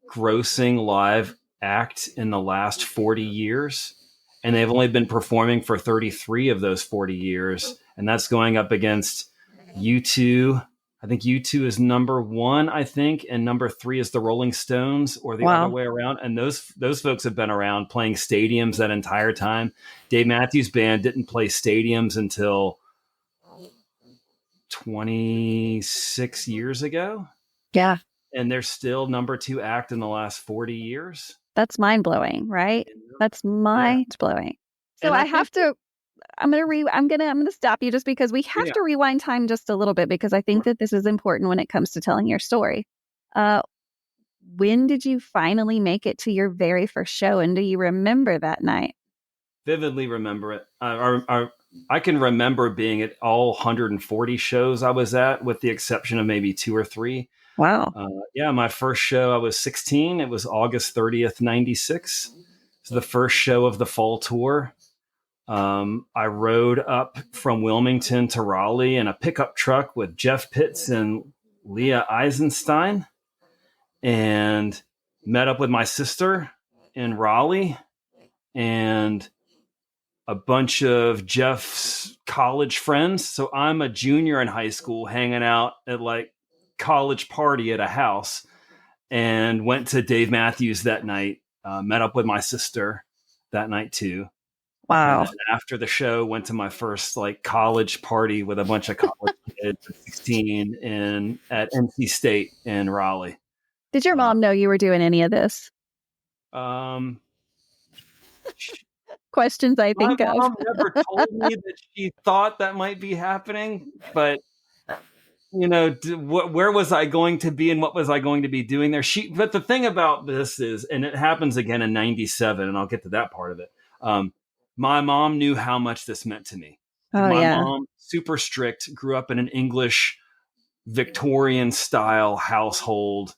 grossing live act in the last 40 years. And they've only been performing for 33 of those 40 years. And that's going up against U2. I think U2 is number 1, and number 3 is the Rolling Stones, or the Wow. other way around. And those folks have been around playing stadiums that entire time. Dave Matthews Band didn't play stadiums until 26 years ago. Yeah. And they're still number 2 act in the last 40 years. That's mind blowing, right? That's mind blowing. So And I have to, I'm going to stop you just because we have to rewind time just a little bit, because I think that this is important when it comes to telling your story. When did you finally make it to your very first show? And do you remember that night? Vividly remember it. I can remember being at all 140 shows I was at, with the exception of maybe 2 or 3. Wow. My first show, I was 16. It was August 30th, 96. It's the first show of the fall tour. I rode up from Wilmington to Raleigh in a pickup truck with Jeff Pitts and Leah Eisenstein, and met up with my sister in Raleigh and a bunch of Jeff's college friends. So I'm a junior in high school hanging out at like college party at a house, and went to Dave Matthews that night. Met up with my sister that night too. Wow. And after the show, went to my first like college party with a bunch of college kids at 16 at NC State in Raleigh. Did your mom know you were doing any of this? Questions I think my of. mom never told me that she thought that might be happening, but where was I going to be and what was I going to be doing there? But the thing about this is, and it happens again in 97, and I'll get to that part of it. My mom knew how much this meant to me. My mom, super strict, grew up in an English Victorian style household,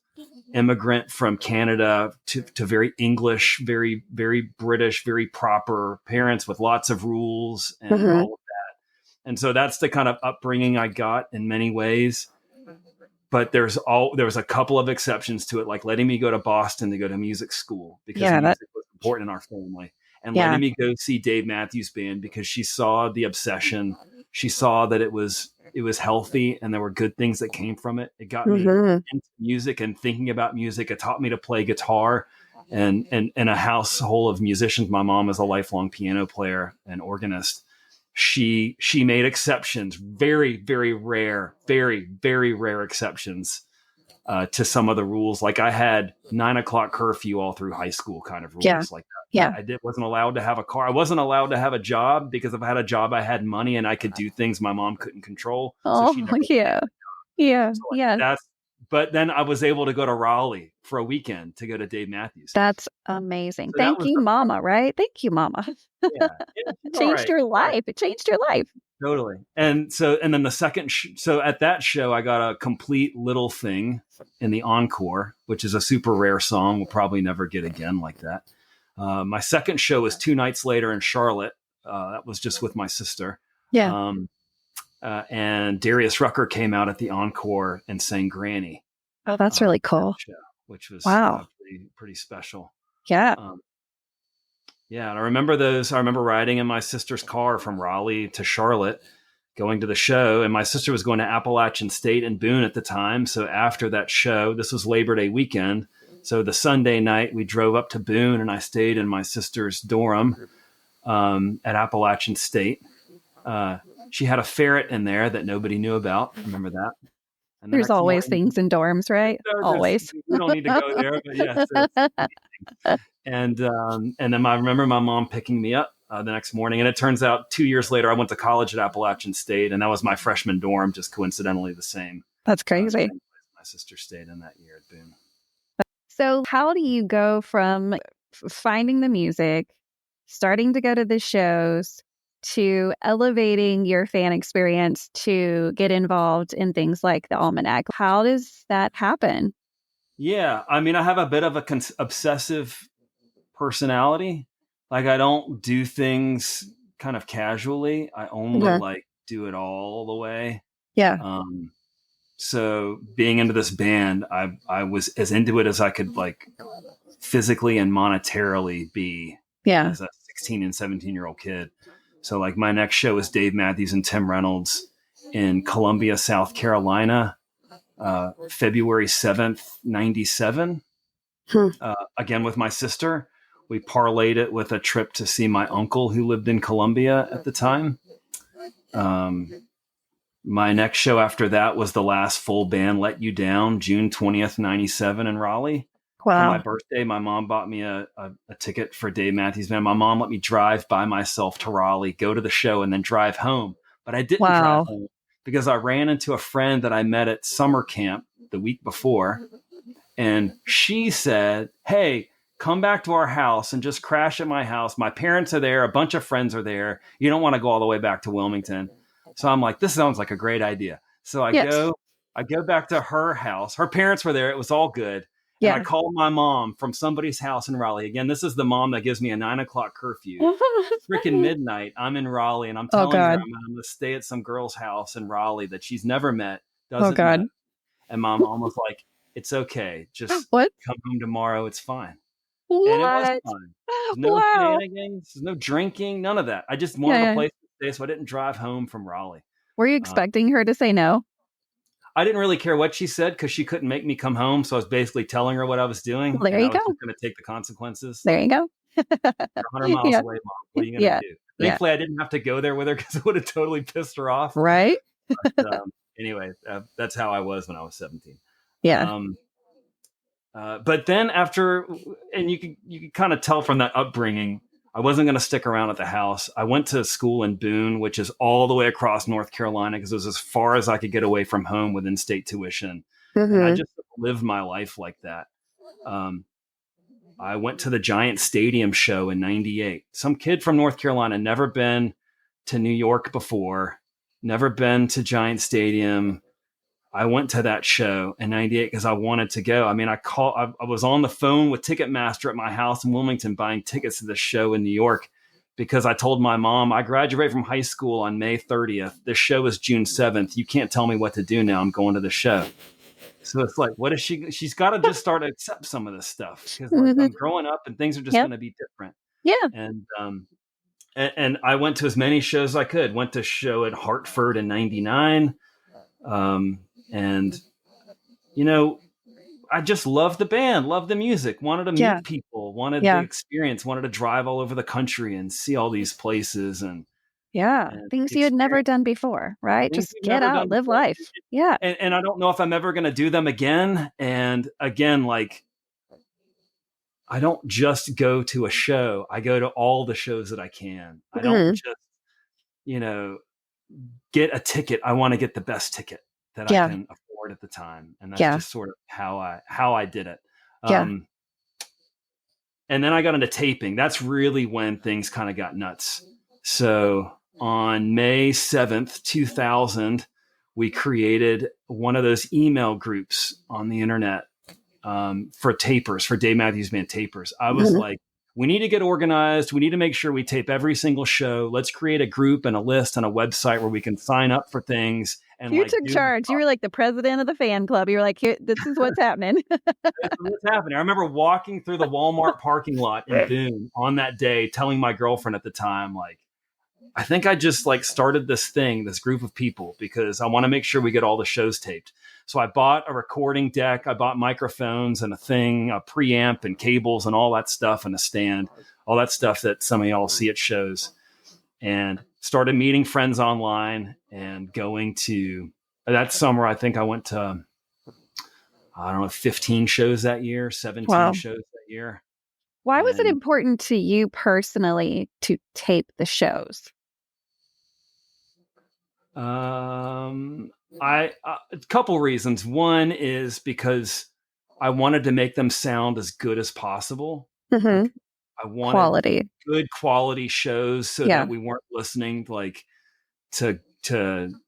immigrant from Canada to very English, very, very British, very proper parents with lots of rules and all of that. And so that's the kind of upbringing I got in many ways. But there was a couple of exceptions to it, like letting me go to Boston to go to music school because music was important in our family, and letting me go see Dave Matthews Band because she saw the obsession. She saw that it was healthy and there were good things that came from it. It got me into music and thinking about music. It taught me to play guitar, and in a household of musicians, my mom is a lifelong piano player and organist. She made exceptions, very, very rare exceptions to some of the rules. Like I had 9 o'clock curfew all through high school kind of rules Yeah. like that. Yeah. Wasn't allowed to have a car. I wasn't allowed to have a job because if I had a job, I had money and I could do things my mom couldn't control. So she Oh, never. yeah. Yeah. So Yeah. but then I was able to go to Raleigh for a weekend to go to Dave Matthews. That's amazing. So that Thank was you, the Mama, right? Thank you, Mama. Yeah. It changed your life. It changed your life. Totally. And then the second, so at that show, I got a complete Little Thing in the encore, which is a super rare song. We'll probably never get again like that. My second show was 2 nights later in Charlotte. That was just with my sister. Yeah. And Darius Rucker came out at the encore and sang Granny. Oh, that's really cool. Show, which was wow. Pretty special. Yeah. Yeah, and I remember those. I remember riding in my sister's car from Raleigh to Charlotte, going to the show. And my sister was going to Appalachian State in Boone at the time. So after that show, this was Labor Day weekend. So the Sunday night, we drove up to Boone, and I stayed in my sister's dorm at Appalachian State. She had a ferret in there that nobody knew about. Remember that? And there's always things in dorms, right? Always. We don't need to go there, but yes. And then I remember my mom picking me up the next morning. And it turns out 2 years later, I went to college at Appalachian State, and that was my freshman dorm, just coincidentally the same. That's crazy. My sister stayed in that year at Boone. So how do you go from finding the music, starting to go to the shows, to elevating your fan experience to get involved in things like the Almanac? How does that happen? Yeah, I mean, I have a bit of a obsessive personality. Like I don't do things kind of casually. I only do it all the way. Yeah. So being into this band, I was as into it as I could like physically and monetarily be as a 16 and 17-year-old kid. So like my next show is Dave Matthews and Tim Reynolds in Columbia, South Carolina, February 7th, 97. Again, with my sister. We parlayed it with a trip to see my uncle who lived in Columbia at the time. My next show after that was the last full band, Let You Down, June 20th, 97 in Raleigh. Wow. For my birthday, my mom bought me a ticket for Dave Matthews Band. My mom let me drive by myself to Raleigh, go to the show, and then drive home. But I didn't drive home because I ran into a friend that I met at summer camp the week before. And she said, hey, come back to our house and just crash at my house. My parents are there. A bunch of friends are there. You don't want to go all the way back to Wilmington. So I'm like, this sounds like a great idea. So I go back to her house. Her parents were there. It was all good. And I called my mom from somebody's house in Raleigh. Again, this is the mom that gives me a 9 o'clock curfew. Freaking midnight. I'm in Raleigh and I'm telling her I'm going to stay at some girl's house in Raleigh that she's never met. Doesn't know. And mom was like, it's okay. Just come home tomorrow. It's fine. What? And it was fine. No shenanigans, no drinking, none of that. I just wanted a place to stay, so I didn't drive home from Raleigh. Were you expecting her to say no? I didn't really care what she said because she couldn't make me come home. So I was basically telling her what I was doing. Well, there you go. I was going to take the consequences. There you go. You're 100 miles away, Mom. What are you going to do? Thankfully, I didn't have to go there with her because it would have totally pissed her off. Right. But, anyway, that's how I was when I was 17. Yeah. But then after, and you could kind of tell from that upbringing, I wasn't going to stick around at the house. I went to school in Boone, which is all the way across North Carolina because it was as far as I could get away from home with in-state tuition. And I just lived my life like that. I went to the Giant Stadium show in 98. Some kid from North Carolina, never been to New York before, never been to Giant Stadium. I went to that show in 98 because I wanted to go. I mean, I was on the phone with Ticketmaster at my house in Wilmington buying tickets to the show in New York because I told my mom, I graduated from high school on May 30th. The show is June 7th. You can't tell me what to do now. I'm going to the show. So it's like, what is she's got to just start to accept some of this stuff because I'm growing up and things are just going to be different. Yeah. And I went to as many shows as I could. Went to a show at Hartford in 99. And, I just loved the band, loved the music, wanted to meet people, wanted the experience, wanted to drive all over the country and see all these places. And Yeah. and Things you had never experience done before, right? things Just we've get never out, done live before. life. Yeah. And I don't know if I'm ever going to do them again. And again, like, I don't just go to a show. I go to all the shows that I can. I don't Mhm. just, you know, get a ticket. I want to get the best ticket that I Yeah. can afford at the time. And that's Yeah. just sort of how I did it. Yeah. And then I got into taping. That's really when things kind of got nuts. So on May 7th, 2000, we created one of those email groups on the internet for tapers, for Dave Matthews Band tapers. I was like, we need to get organized. We need to make sure we tape every single show. Let's create a group and a list and a website where we can sign up for things and You like took do charge. You were like the president of the fan club. You were like, here, this is what's happening. what's happening. I remember walking through the Walmart parking lot in Boone on that day, telling my girlfriend at the time, like, I think I just like started this thing, this group of people, because I want to make sure we get all the shows taped. So I bought a recording deck, I bought microphones and a preamp and cables and all that stuff and a stand, all that stuff that some of y'all see at shows, and started meeting friends online and going to that summer. I think I went to, I don't know, 15 shows that year, 17 shows that year. Why was it important to you personally to tape the shows? A couple reasons. One is because I wanted to make them sound as good as possible. Like, I wanted good quality shows so that we weren't listening like to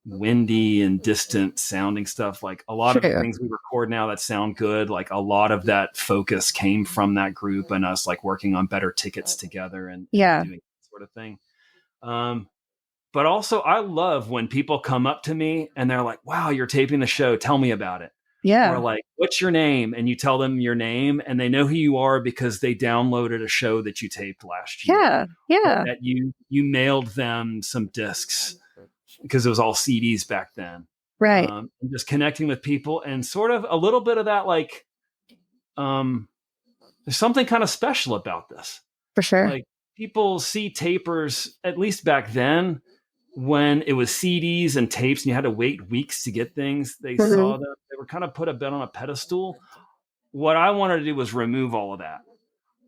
windy and distant sounding stuff. Like a lot of the things we record now that sound good, like a lot of that focus came from that group and us like working on better tickets together and doing that sort of thing. But also, I love when people come up to me and they're like, wow, you're taping the show. Tell me about it. Yeah. Or like, what's your name? And you tell them your name and they know who you are because they downloaded a show that you taped last year. Yeah. Yeah. Or that you mailed them some discs because it was all CDs back then. Right. And just connecting with people and sort of a little bit of that, like, there's something kind of special about this. For sure. Like people see tapers, at least back then, when it was CDs and tapes and you had to wait weeks to get things, they saw them. They were kind of put a bit on a pedestal. What I wanted to do was remove all of that.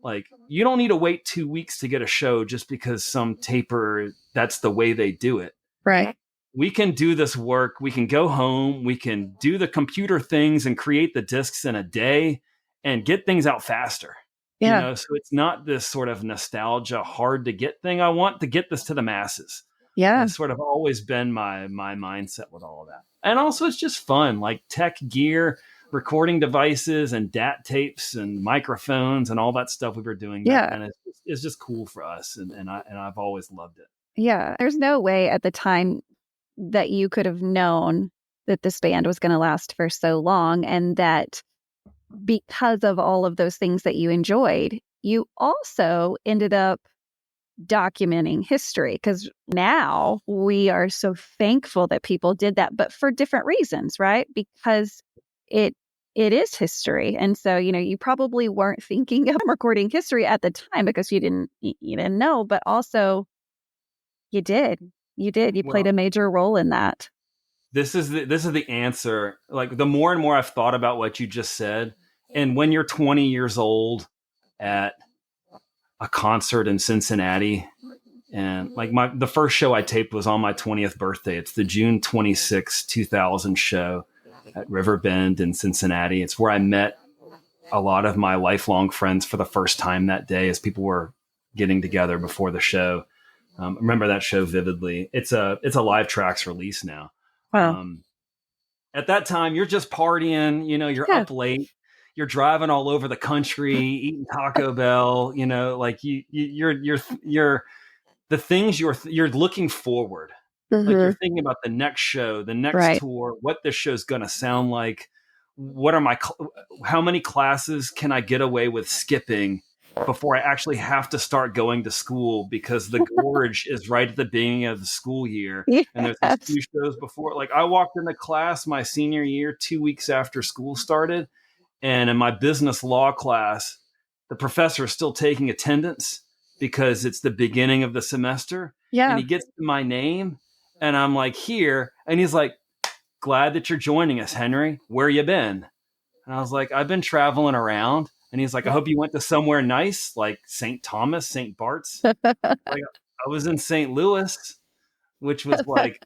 Like, you don't need to wait 2 weeks to get a show just because some taper, that's the way they do it. Right. We can do this work. We can go home. We can do the computer things and create the discs in a day and get things out faster. Yeah. You know, so it's not this sort of nostalgia, hard to get thing. I want to get this to the masses. Yeah. It's sort of always been my mindset with all of that. And also it's just fun, like tech gear, recording devices and DAT tapes and microphones and all that stuff we were doing. Yeah. And it's just cool for us. And I've always loved it. Yeah. There's no way at the time that you could have known that this band was going to last for so long, and that because of all of those things that you enjoyed, you also ended up documenting history, because now we are so thankful that people did that, but for different reasons, right? Because it is history. And so, you know, you probably weren't thinking of recording history at the time because you didn't know, but also you did. You played a major role in that. This is the answer. Like, the more and more I've thought about what you just said, and when you're 20 years old at a concert in Cincinnati, and like the first show I taped was on my 20th birthday. It's the June 26, 2000 show at Riverbend in Cincinnati. It's where I met a lot of my lifelong friends for the first time that day as people were getting together before the show. Remember that show vividly. It's a Live Tracks release now. Wow. At that time, you're just partying, you know, you're up late, you're driving all over the country, eating Taco Bell, you know, like you're the things you're looking forward. Like you're thinking about the next show, the next tour, what this show's going to sound like. What are how many classes can I get away with skipping before I actually have to start going to school, because the gorge is right at the beginning of the school year. Yes. And there's these 2 shows before. Like, I walked into class my senior year 2 weeks after school started. And in my business law class, the professor is still taking attendance. because it's the beginning of the semester. Yeah. And he gets to my name and I'm like, here. And he's like, glad that you're joining us, Henry. Where you been? And I was like, I've been traveling around. And he's like, I hope you went to somewhere nice, like St. Thomas, St. Bart's. Like, I was in St. Louis, which was like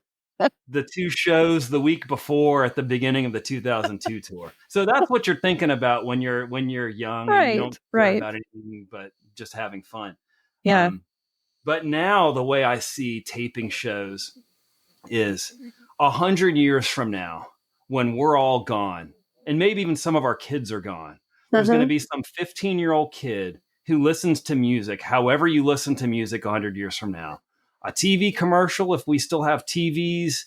the 2 shows the week before at the beginning of the 2002 tour. So that's what you're thinking about when you're young, and you don't care about anything but just having fun. Yeah. But now the way I see taping shows is 100 years from now, when we're all gone, and maybe even some of our kids are gone, there's going to be some 15-year-old kid who listens to music, however you listen to music 100 years from now. A TV commercial, if we still have TVs,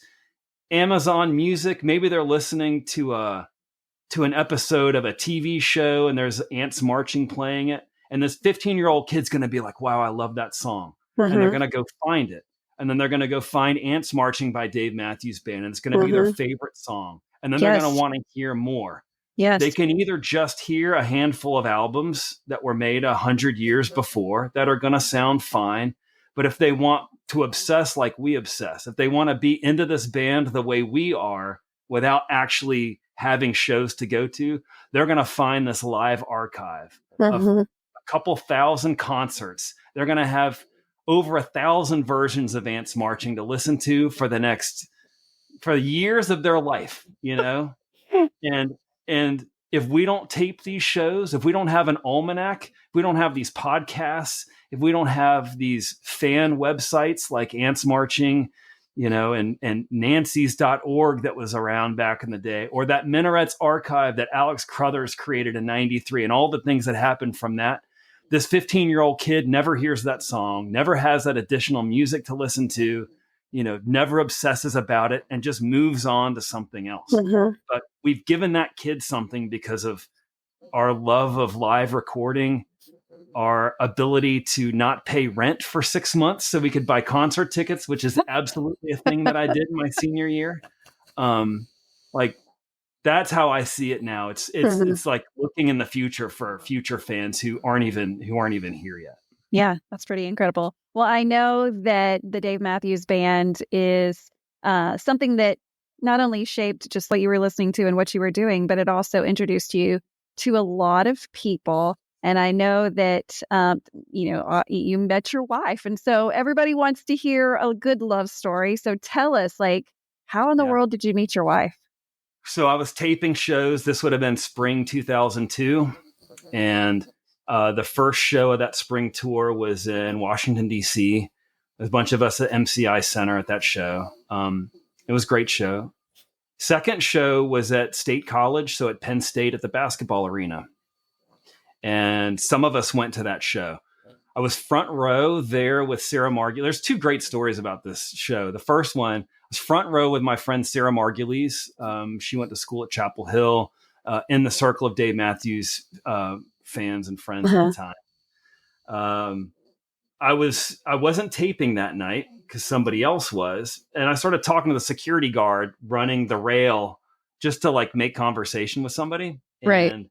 Amazon Music, maybe they're listening to an episode of a TV show and there's ants marching playing it. And this 15-year-old kid's going to be like, wow, I love that song. And they're going to go find it. And then they're going to go find Ants Marching by Dave Matthews Band. And it's going to be their favorite song. And then they're going to want to hear more. Yes. They can either just hear a handful of albums that were made 100 years before that are going to sound fine. But if they want to obsess like we obsess, if they want to be into this band the way we are without actually having shows to go to, they're going to find this live archive of a couple thousand concerts. They're going to have over 1,000 versions of Ants Marching to listen to for years of their life, you know? And if we don't tape these shows, if we don't have an almanac, if we don't have these podcasts, if we don't have these fan websites like Ants Marching, you know, and Nancy's.org that was around back in the day, or that Minarets archive that Alex Crothers created in 93 and all the things that happened from that, this 15-year-old kid never hears that song, never has that additional music to listen to, you know, never obsesses about it and just moves on to something else. But we've given that kid something because of our love of live recording, our ability to not pay rent for 6 months so we could buy concert tickets, which is absolutely a thing that I did in my senior year. Like, that's how I see it now. It's like looking in the future for future fans who aren't even here yet. Yeah, that's pretty incredible. Well, I know that the Dave Matthews Band is something that not only shaped just what you were listening to and what you were doing, but it also introduced you to a lot of people. And I know that, you met your wife. And so everybody wants to hear a good love story. So tell us, like, how in the world did you meet your wife? So I was taping shows. This would have been spring 2002. And the first show of that spring tour was in Washington, D.C. There's a bunch of us at MCI Center at that show. It was a great show. Second show was at State College, so at Penn State at the basketball arena. And some of us went to that show. I was front row there with Sarah Margulies. There's 2 great stories about this show. The first one, I was front row with my friend Sarah Margulies. She went to school at Chapel Hill in the circle of Dave Matthews fans and friends at the time. I wasn't taping that night because somebody else was. And I started talking to the security guard running the rail just to like make conversation with somebody. Right. And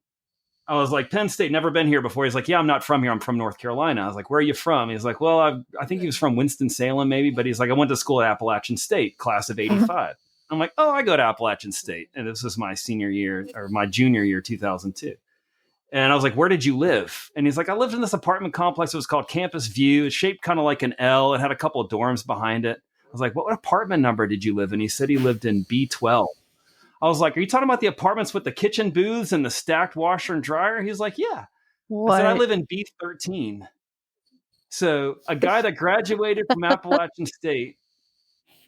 I was like, Penn State, never been here before. He's like, yeah, I'm not from here. I'm from North Carolina. I was like, where are you from? He's like, well, I think he was from Winston-Salem maybe, but he's like, I went to school at Appalachian State, class of 85. I'm like, oh, I go to Appalachian State. And this was my senior year or my junior year, 2002. And I was like, where did you live? And he's like, I lived in this apartment complex. It was called Campus View. It's shaped kind of like an L. It had a couple of dorms behind it. I was like, what apartment number did you live in? He said he lived in B12. I was like, are you talking about the apartments with the kitchen booths and the stacked washer and dryer? He's like, yeah. What? I said, I live in B13. So a guy that graduated from Appalachian State,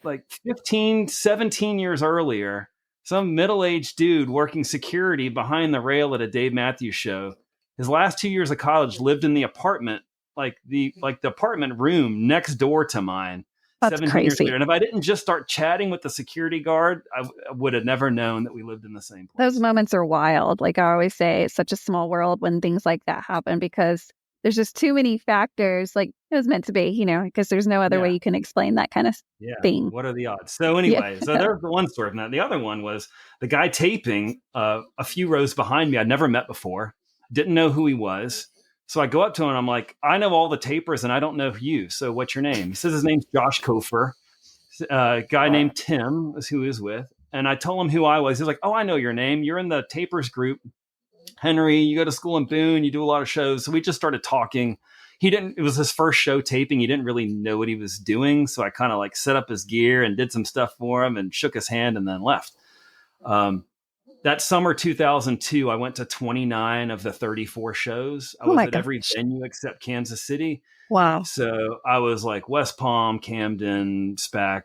like 15, 17 years earlier, some middle-aged dude working security behind the rail at a Dave Matthews show. His last 2 years of college lived in the apartment, like the apartment room next door to mine. That's 17 crazy. years later. And if I didn't just start chatting with the security guard, I would have never known that we lived in the same place. Those moments are wild. Like I always say, it's such a small world when things like that happen because there's just too many factors. Like it was meant to be, because there's no other way you can explain that kind of thing. What are the odds? So anyway, so there's the one story from that. The other one was the guy taping a few rows behind me I'd never met before. Didn't know who he was. So I go up to him and I'm like, I know all the tapers and I don't know you. So what's your name? He says his name's Josh Kofer. A guy named Tim is who he was with. And I told him who I was. He's like, oh, I know your name. You're in the tapers group. Henry, you go to school in Boone. You do a lot of shows. So we just started talking. It was his first show taping. He didn't really know what he was doing. So I kind of like set up his gear and did some stuff for him and shook his hand and then left. That summer 2002, I went to 29 of the 34 shows. I was at every venue except Kansas City. Wow. So I was like West Palm, Camden, SPAC,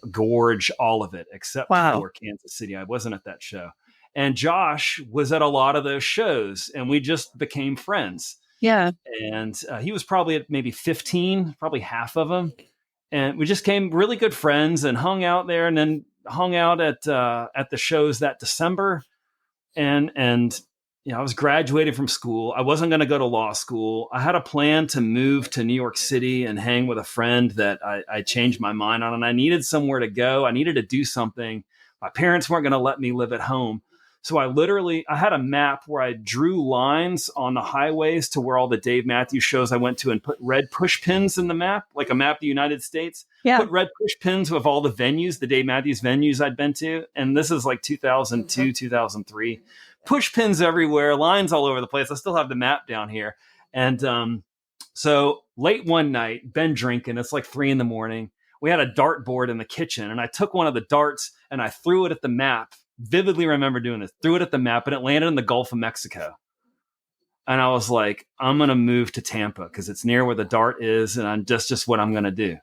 Gorge, all of it except for Kansas City. I wasn't at that show. And Josh was at a lot of those shows and we just became friends. Yeah. And he was probably at maybe 15, probably half of them. And we just became really good friends and hung out there and then hung out at the shows that December. And I was graduating from school. I wasn't going to go to law school. I had a plan to move to New York City and hang with a friend that I changed my mind on. And I needed somewhere to go. I needed to do something. My parents weren't going to let me live at home. So I had a map where I drew lines on the highways to where all the Dave Matthews shows I went to and put red push pins in the map, like a map of the United States. Yeah. Put red push pins with all the venues, the Dave Matthews venues I'd been to. And this is like 2002, 2003. Push pins everywhere, lines all over the place. I still have the map down here. And so late one night, been drinking. It's like 3 a.m. We had a dartboard in the kitchen and I took one of the darts and I threw it at the map. Vividly remember doing this, threw it at the map and it landed in the Gulf of Mexico. And I was like, I'm going to move to Tampa because it's near where the dart is. And I'm just what I'm going to do.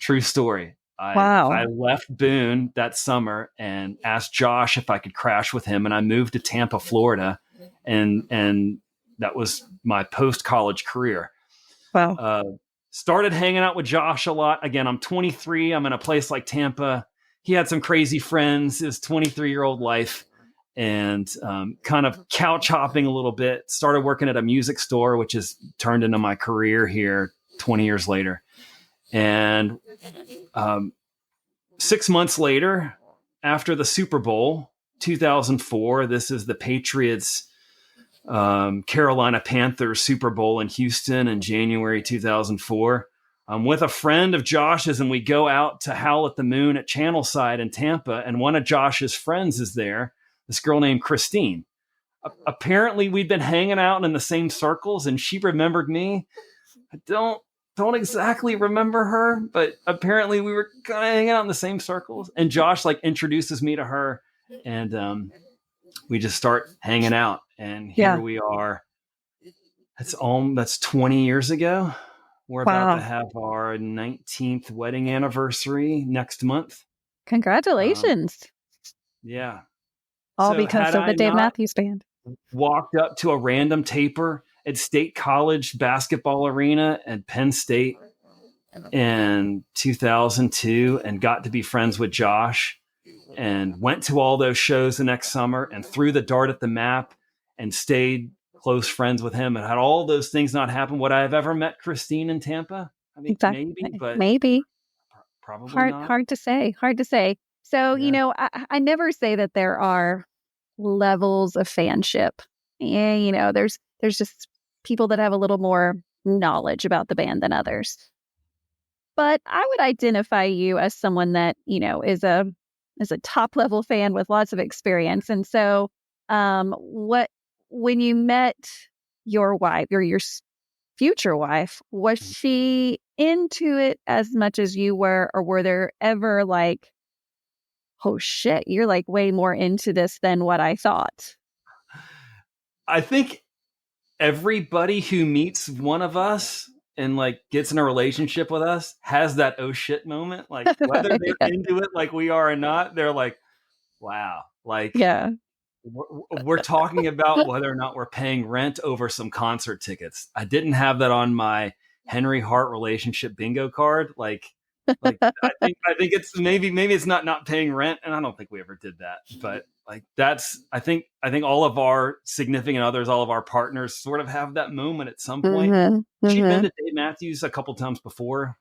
True story. I left Boone that summer and asked Josh if I could crash with him. And I moved to Tampa, Florida. And that was my post-college career. Wow. Started hanging out with Josh a lot. Again, I'm 23. I'm in a place like Tampa. He had some crazy friends, his 23-year-old life, and kind of couch hopping a little bit. Started working at a music store, which has turned into my career here 20 years later. And 6 months later, after the Super Bowl, 2004, this is the Patriots, Carolina Panthers Super Bowl in Houston in January 2004. I'm with a friend of Josh's and we go out to Howl at the Moon at Channelside in Tampa. And one of Josh's friends is there, this girl named Christine. Apparently we'd been hanging out in the same circles and she remembered me. I don't exactly remember her, but apparently we were kind of hanging out in the same circles. And Josh like introduces me to her and we just start hanging out. And here we are. That's 20 years ago. We're about to have our 19th wedding anniversary next month. Congratulations. Yeah. All because of the Dave Matthews Band. Walked up to a random taper at State College basketball arena at Penn State in 2002 and got to be friends with Josh and went to all those shows the next summer and threw the dart at the map and stayed close friends with him and had all those things not happen. Would I have ever met Christine in Tampa? I mean, maybe. Probably not. Hard to say. So, I never say that there are levels of fanship. Yeah, there's just people that have a little more knowledge about the band than others. But I would identify you as someone that, is a top level fan with lots of experience. And so, when you met your wife or your future wife, was she into it as much as you were, or were there ever like, oh shit, you're like way more into this than what I thought? I think everybody who meets one of us and like gets in a relationship with us has that oh shit moment. Like whether they're into it like we are or not, they're like, wow, like we're talking about whether or not we're paying rent over some concert tickets. I didn't have that on my Henry Hart relationship bingo card. Like I think it's maybe it's not paying rent, and I don't think we ever did that. But like I think all of our significant others, all of our partners, sort of have that moment at some point. She'd been to Dave Matthews a couple times before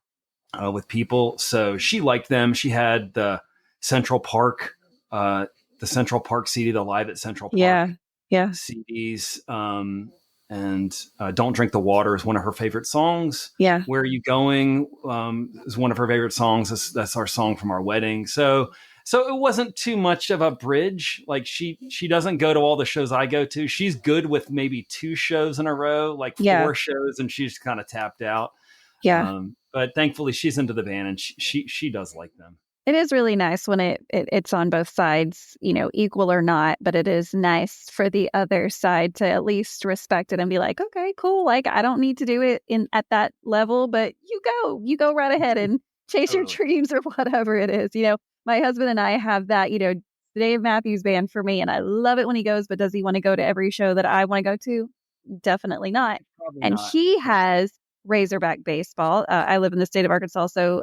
with people, so she liked them. She had the Central Park CD, the Live at Central Park CDs. and Don't Drink the Water is one of her favorite songs. Yeah. Where Are You Going is one of her favorite songs. That's our song from our wedding. So it wasn't too much of a bridge. Like she doesn't go to all the shows I go to. She's good with maybe 2 shows in a row, like 4 shows, and she's kind of tapped out. Yeah. But thankfully she's into the band, and she does like them. It is really nice when it's on both sides, equal or not, but it is nice for the other side to at least respect it and be like, okay, cool. Like, I don't need to do it at that level, but you go right ahead and chase your dreams or whatever it is. My husband and I have that, Dave Matthews Band for me, and I love it when he goes, but does he want to go to every show that I want to go to? Definitely not. Probably and not. He has Razorback baseball. I live in the state of Arkansas, so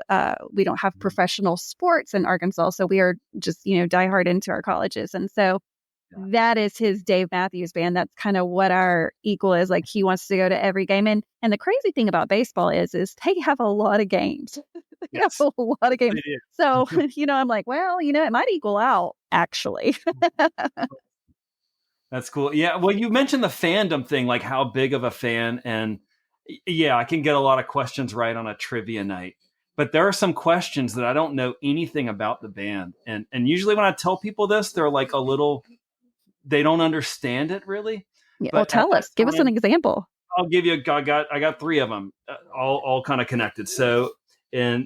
we don't have professional sports in Arkansas. So we are just, diehard into our colleges. And so that is his Dave Matthews Band. That's kind of what our equal is. Like, he wants to go to every game. And the crazy thing about baseball is they have a lot of games. They have a lot of games. So, I'm like, well, it might equal out, actually. That's cool. Yeah. Well, you mentioned the fandom thing, like how big of a fan. And yeah, I can get a lot of questions right on a trivia night, but there are some questions that I don't know anything about the band. And usually when I tell people this, they're like they don't understand it really. Yeah, well, tell us, give us an example. I'll give you, I got 3 of them, all kind of connected. So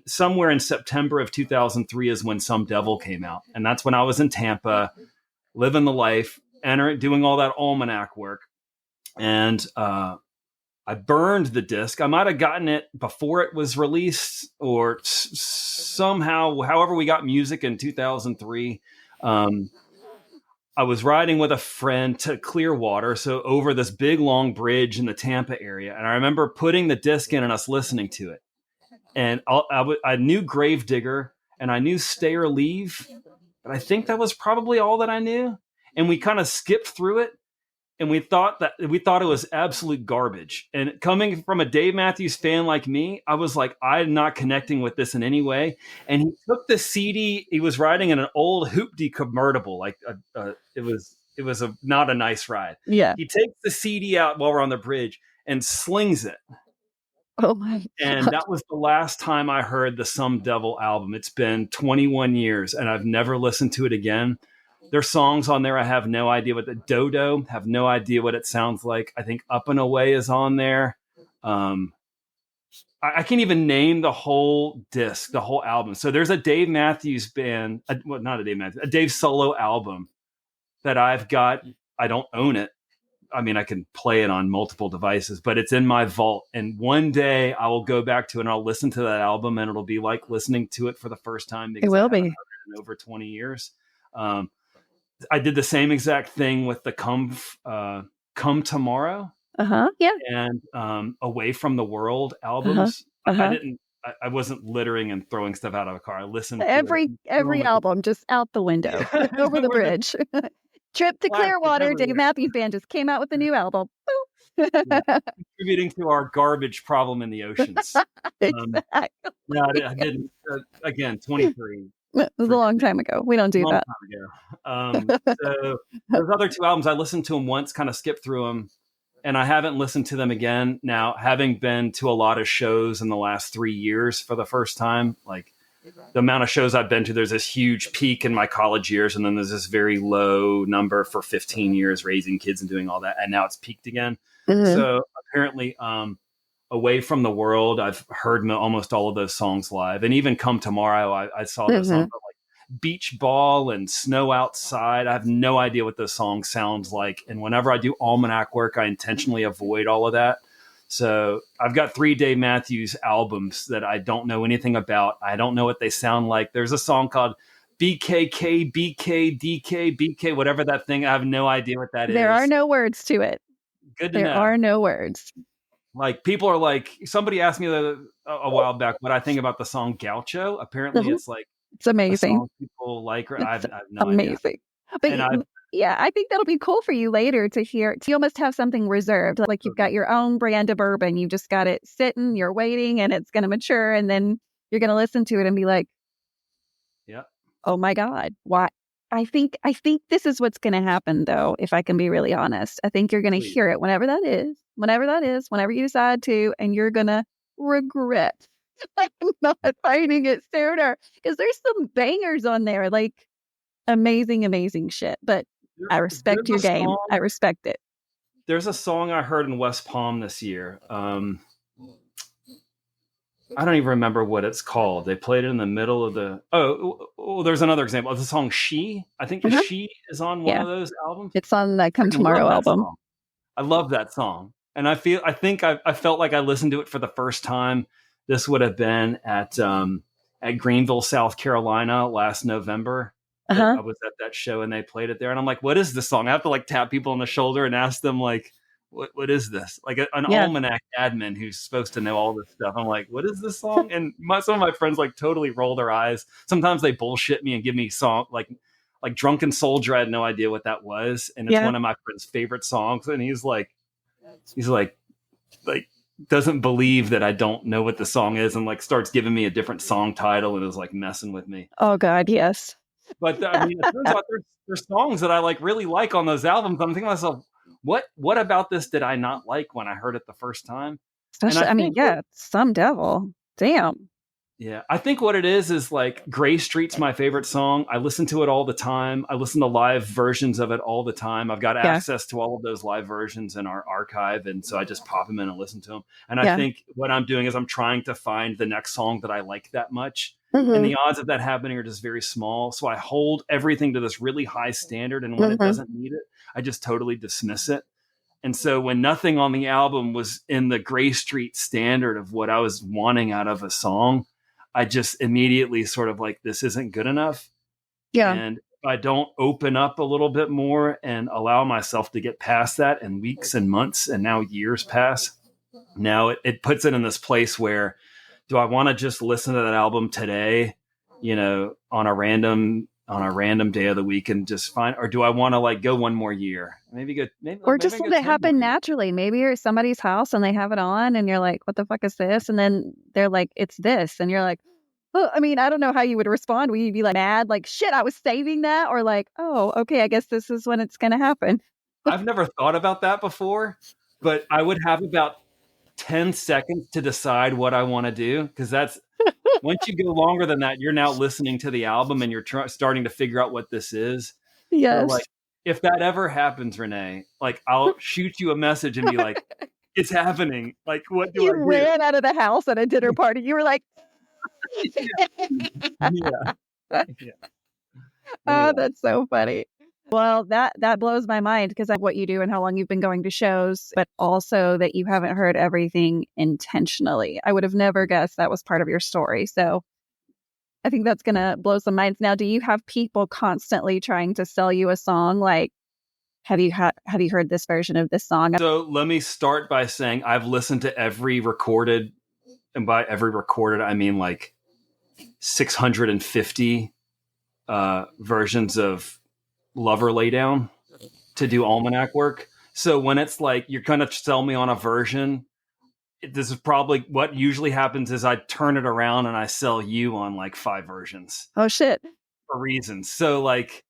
somewhere in September of 2003 is when Some Devil came out. And that's when I was in Tampa, living the life, doing all that almanac work. And, I burned the disc. I might have gotten it before it was released, or somehow, however we got music in 2003. I was riding with a friend to Clearwater, so over this big, long bridge in the Tampa area. And I remember putting the disc in and us listening to it. And I knew Gravedigger and I knew Stay or Leave, but I think that was probably all that I knew. And we kind of skipped through it. And we thought it was absolute garbage. And coming from a Dave Matthews fan like me, I was like, I'm not connecting with this in any way. And he took the CD. He was riding in an old Hoopty convertible. Like it was not a nice ride. Yeah. He takes the CD out while we're on the bridge and slings it. Oh my God. And that was the last time I heard the Some Devil album. It's been 21 years and I've never listened to it again. There's songs on there I have no idea what the Dodo, have no idea what it sounds like. I think Up and Away is on there. I can't even name the whole disc, the whole album. So there's a Dave Matthews Band, not a Dave Matthews, a Dave solo album that I've got. I don't own it. I mean, I can play it on multiple devices, but it's in my vault. And one day I will go back to it and I'll listen to that album and it'll be like listening to it for the first time. Because it will be in over 20 years. I did the same exact thing with the Come Tomorrow. Yeah. And Away from the World albums. I wasn't littering and throwing stuff out of a car. I listened to every album just out the window, over the bridge. Trip to Clearwater, Dave Matthews Band just came out with a new album. Contributing to our garbage problem in the oceans. Exactly. No, I didn't. Again, 23. It was a long time ago. We don't do that. So those other 2 albums, I listened to them once, kind of skipped through them, and I haven't listened to them again. Now, having been to a lot of shows in the last 3 years for the first time, like the amount of shows I've been to, there's this huge peak in my college years, and then there's this very low number for 15 years raising kids and doing all that, and now it's peaked again. Mm-hmm. So apparently, Away from the World, I've heard almost all of those songs live. And even Come Tomorrow, I saw those songs like Beach Ball and Snow Outside. I have no idea what those songs sound like. And whenever I do almanac work, I intentionally avoid all of that. So I've got 3 Dave Matthews albums that I don't know anything about. I don't know what they sound like. There's a song called BKK, BK, DK, BK, whatever that thing. I have no idea what that is. There are no words to it. Good to know. There are no words. Like, people are like, somebody asked me a while back what I think about the song Gaucho. Apparently it's like, it's amazing. People like, I have no amazing. idea. But I think that'll be cool for you later to hear. You almost have something reserved. Like, you've got your own brand of bourbon. You've just got it sitting, you're waiting, and it's going to mature. And then you're going to listen to it and be like, yeah, oh my God, why I think this is what's going to happen, though, if I can be really honest. I think you're going to hear it whenever whenever you decide to, and you're going to regret not finding it sooner, because there's some bangers on there, like amazing shit. But I respect your game. I respect it. There's a song I heard in West Palm this year. I don't even remember what it's called. They played it in the middle of the. Oh, there's another example. The song "She." I think "She" is on one of those albums. It's on that Come Tomorrow album. Song. I love that song, and I felt like I listened to it for the first time. This would have been at Greenville, South Carolina, last November. I was at that show and they played it there, and I'm like, "What is this song?" I have to like tap people on the shoulder and ask them like, what is this? Like an almanac admin who's supposed to know all this stuff. I'm like, what is this song? And some of my friends like totally roll their eyes. Sometimes they bullshit me and give me song like Drunken Soldier. I had no idea what that was. And it's one of my friend's favorite songs. And he's like doesn't believe that I don't know what the song is and like starts giving me a different song title and is like messing with me. Oh God, yes. But I mean, it turns out there's songs that I like really like on those albums. I'm thinking to myself, what about this did I not like when I heard it the first time? Especially, Some Devil. Damn. Yeah, I think what it is like Gray Street's my favorite song. I listen to it all the time. I listen to live versions of it all the time. I've got access to all of those live versions in our archive. And so I just pop them in and listen to them. And I think what I'm doing is I'm trying to find the next song that I like that much. And the odds of that happening are just very small. So I hold everything to this really high standard. And when it doesn't meet it, I just totally dismiss it. And so when nothing on the album was in the Gray Street standard of what I was wanting out of a song, I just immediately sort of like, this isn't good enough. Yeah. And if I don't open up a little bit more and allow myself to get past that, and weeks and months and now years pass, now it puts it in this place where, do I want to just listen to that album today, on a random day of the week and just find, or do I want to like go one more year? Or just let it happen naturally. Maybe you're at somebody's house and they have it on and you're like, what the fuck is this? And then they're like, it's this. And you're like, well, I mean, I don't know how you would respond. Would you be like mad? Like, shit, I was saving that? Or like, oh, okay, I guess this is when it's going to happen. I've never thought about that before, but I would have about 10 seconds to decide what I want to do. Because that's, once you go longer than that, you're now listening to the album and you're starting to figure out what this is. Yes. So like, if that ever happens, Renae, like I'll shoot you a message and be like, it's happening. Like, what do I do? You ran out of the house at a dinner party. You were like, yeah. Oh, that's so funny. Well, that blows my mind because of what you do and how long you've been going to shows, but also that you haven't heard everything intentionally. I would have never guessed that was part of your story. So I think that's going to blow some minds. Now, do you have people constantly trying to sell you a song? Like, have you heard this version of this song? So let me start by saying I've listened to every recorded, and by every recorded, I mean like 650 versions of Lover Laydown to do almanac work. So when it's like, you're going to sell me on a version, this is probably what usually happens is I turn it around and I sell you on like 5 versions. Oh shit. For reasons. So like,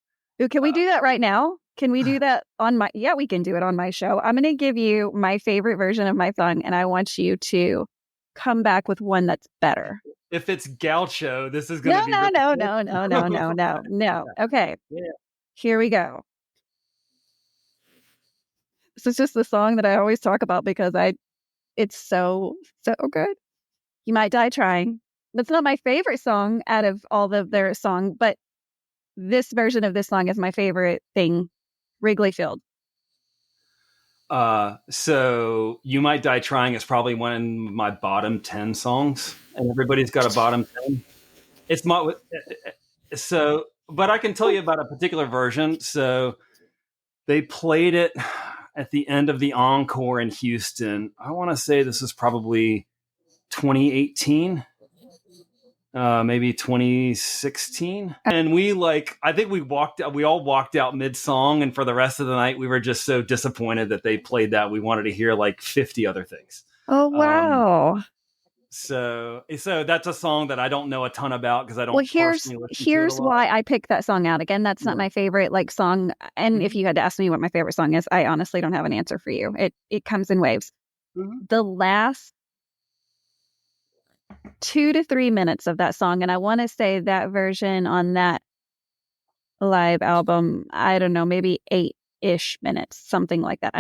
can we do that right now? Can we do that on my, we can do it on my show. I'm going to give you my favorite version of my song and I want you to come back with one that's better. If it's Gaucho, this is going to be... No. Okay. Yeah. Here we go. This is just the song that I always talk about because it's so good. You Might Die Trying. That's not my favorite song out of all of their song, but this version of this song is my favorite thing. Wrigley Field. So You Might Die Trying is probably one of my bottom 10 songs, and everybody's got a bottom 10. It's my, so, but I can tell you about a particular version. So they played it at the end of the Encore in Houston. I want to say this is probably 2018. Maybe 2016. And I think we all walked out mid-song, and for the rest of the night, we were just so disappointed that they played that. We wanted to hear like 50 other things. Oh, wow. So that's a song that I don't know a ton about because I don't Well, personally listen to it a here's lot. why I picked that song out. Again, that's not my favorite song. And if you had to ask me what my favorite song is, I honestly don't have an answer for you. It comes in waves. Mm-hmm. The last 2 to 3 minutes of that song, and I want to say that version on that live album, I don't know, maybe 8-ish minutes, something like that.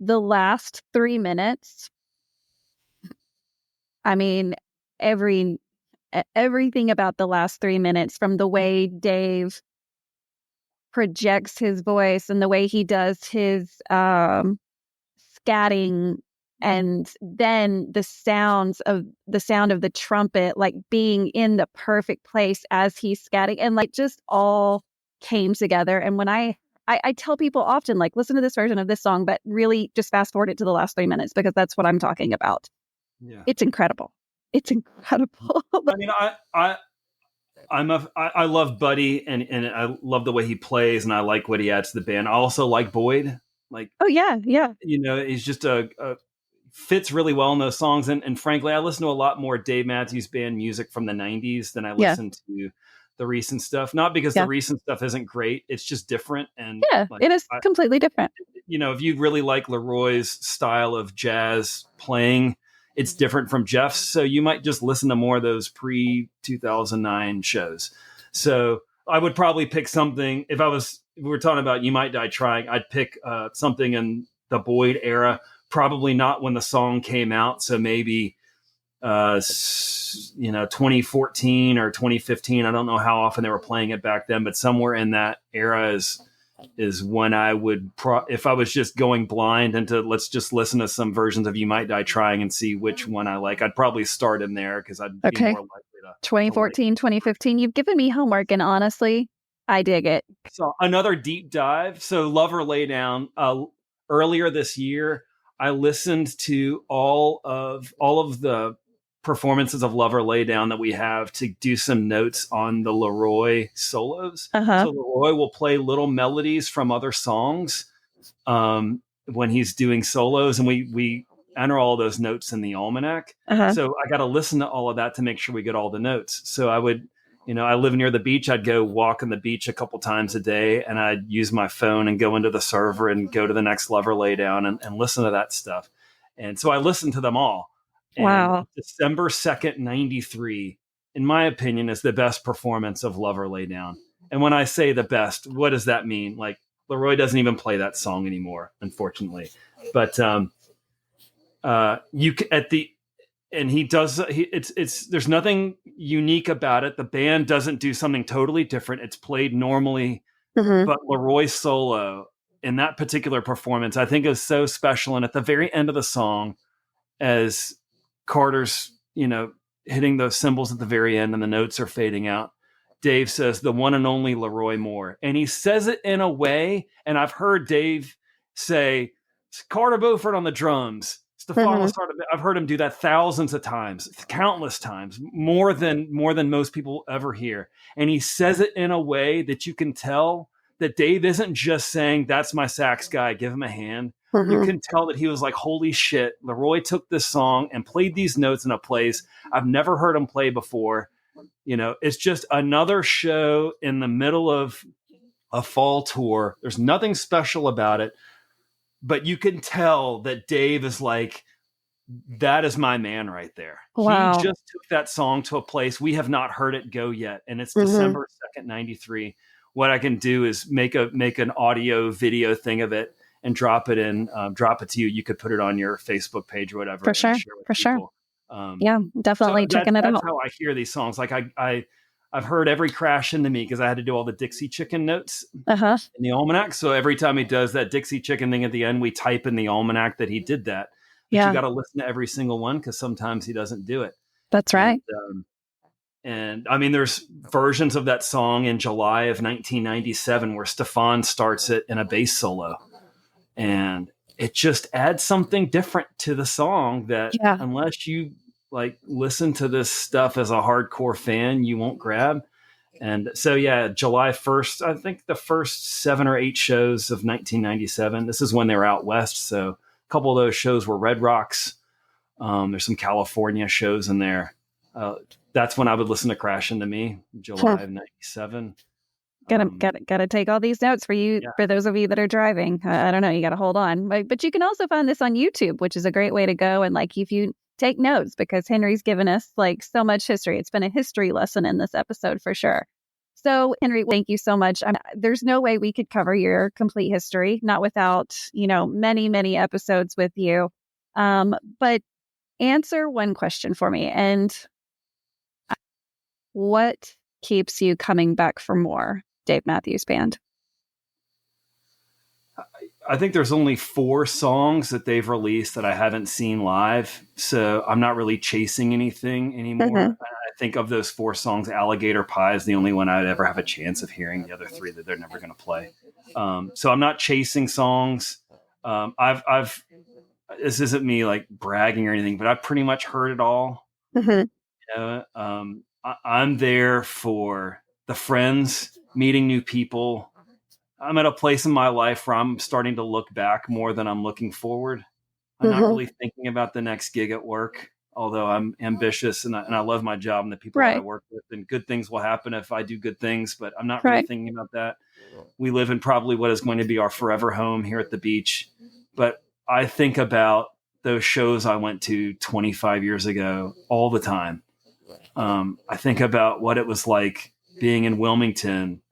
The last 3 minutes, I mean, everything about the last 3 minutes, from the way Dave projects his voice and the way he does his scatting, and then the sound of the trumpet, like being in the perfect place as he's scatting, and like just all came together. And when I tell people often, like, listen to this version of this song, but really just fast forward it to the last 3 minutes, because that's what I'm talking about. Yeah, it's incredible. It's incredible. I mean, I love Buddy, and I love the way he plays, and I like what he adds to the band. I also like Boyd. Like, Oh yeah, he's just fits really well in those songs. And frankly, I listen to a lot more Dave Matthews Band music from the 90s than I listen to the recent stuff. Not because the recent stuff isn't great. It's just different. And it is completely different. If you really like Leroy's style of jazz playing, it's different from Jeff's. So you might just listen to more of those pre-2009 shows. So I would probably pick something. If we were talking about You Might Die Trying, I'd pick something in the Boyd era. Probably not when the song came out. So maybe, 2014 or 2015. I don't know how often they were playing it back then, but somewhere in that era is when I would, if I was just going blind into, let's just listen to some versions of You Might Die Trying and see which one I like, I'd probably start in there because I'd be more likely to. 2014, 2015. You've given me homework, and honestly, I dig it. So another deep dive. So Love or Lay Down. Earlier this year, I listened to all of the performances of Love or Lay Down that we have to do some notes on the Leroy solos. Uh-huh. So Leroy will play little melodies from other songs when he's doing solos, and we enter all those notes in the almanac. Uh-huh. So I got to listen to all of that to make sure we get all the notes. So I would, I live near the beach. I'd go walk on the beach a couple times a day, and I'd use my phone and go into the server and go to the next Love or Lay Down and listen to that stuff. And so I listened to them all. And wow. December 2nd, 93, in my opinion, is the best performance of Love or Lay Down. And when I say the best, what does that mean? Like, Leroy doesn't even play that song anymore, unfortunately. But and he does. There's nothing unique about it. The band doesn't do something totally different. It's played normally, but Leroy's solo in that particular performance, I think, is so special. And at the very end of the song, as Carter's, hitting those cymbals at the very end and the notes are fading out, Dave says, "The one and only Leroy Moore," and he says it in a way. And I've heard Dave say, "Carter Beaufort on the drums." I've heard him do that thousands of times, countless times, more than most people ever hear. And he says it in a way that you can tell that Dave isn't just saying, "That's my sax guy, give him a hand." You can tell that he was like, "Holy shit, Leroy took this song and played these notes in a place I've never heard him play before." It's just another show in the middle of a fall tour. There's nothing special about it. But you can tell that Dave is like, that is my man right there. Wow. He just took that song to a place we have not heard it go yet. And it's December 2nd, 93. What I can do is make an audio video thing of it and drop it to you. You could put it on your Facebook page or whatever. For sure. Yeah, definitely checking it out. That's how I hear these songs. Like I've heard every Crash Into Me because I had to do all the Dixie Chicken notes in the almanac. So every time he does that Dixie Chicken thing at the end, we type in the almanac that he did that. But you got to listen to every single one because sometimes he doesn't do it. That's right. And I mean, there's versions of that song in July of 1997 where Stefan starts it in a bass solo. And it just adds something different to the song that unless you listen to this stuff as a hardcore fan, you won't grab. And so, July 1st, I think the first 7 or 8 shows of 1997, this is when they were out west. So a couple of those shows were Red Rocks. There's some California shows in there. That's when I would listen to Crash Into Me, July of '97. Gotta take all these notes for you, for those of you that are driving. I don't know, you got to hold on. But you can also find this on YouTube, which is a great way to go. And like, if you take notes, because Henry's given us like so much history. It's been a history lesson in this episode for sure. So Henry, thank you so much. There's no way we could cover your complete history, not without, many, many episodes with you. But answer one question for me. And what keeps you coming back for more Dave Matthews Band? I think there's only 4 songs that they've released that I haven't seen live. So I'm not really chasing anything anymore. Mm-hmm. I think of those 4 songs, Alligator Pie is the only one I'd ever have a chance of hearing. The other 3 that they're never going to play. So I'm not chasing songs. I've this isn't me like bragging or anything, but I've pretty much heard it all. Mm-hmm. I'm there for the friends, meeting new people. I'm at a place in my life where I'm starting to look back more than I'm looking forward. I'm not really thinking about the next gig at work, although I'm ambitious and I love my job and the people that I work with, and good things will happen if I do good things, but I'm not really thinking about that. We live in probably what is going to be our forever home here at the beach. But I think about those shows I went to 25 years ago all the time. I think about what it was like being in Wilmington,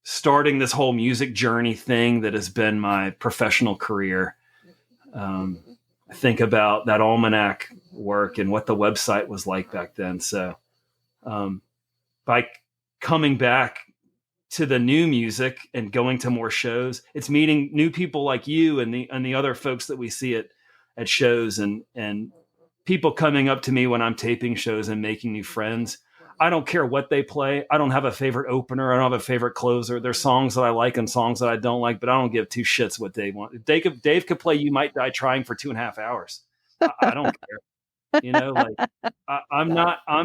starting this whole music journey thing that has been my professional career. I think about that almanac work and what the website was like back then. So by coming back to the new music and going to more shows, it's meeting new people like you and the other folks that we see at shows, and people coming up to me when I'm taping shows and making new friends. I don't care what they play. I don't have a favorite opener. I don't have a favorite closer. There's songs that I like and songs that I don't like, but I don't give 2 shits what Dave wants. If Dave could play You Might Die Trying for 2.5 hours. I don't care. I'm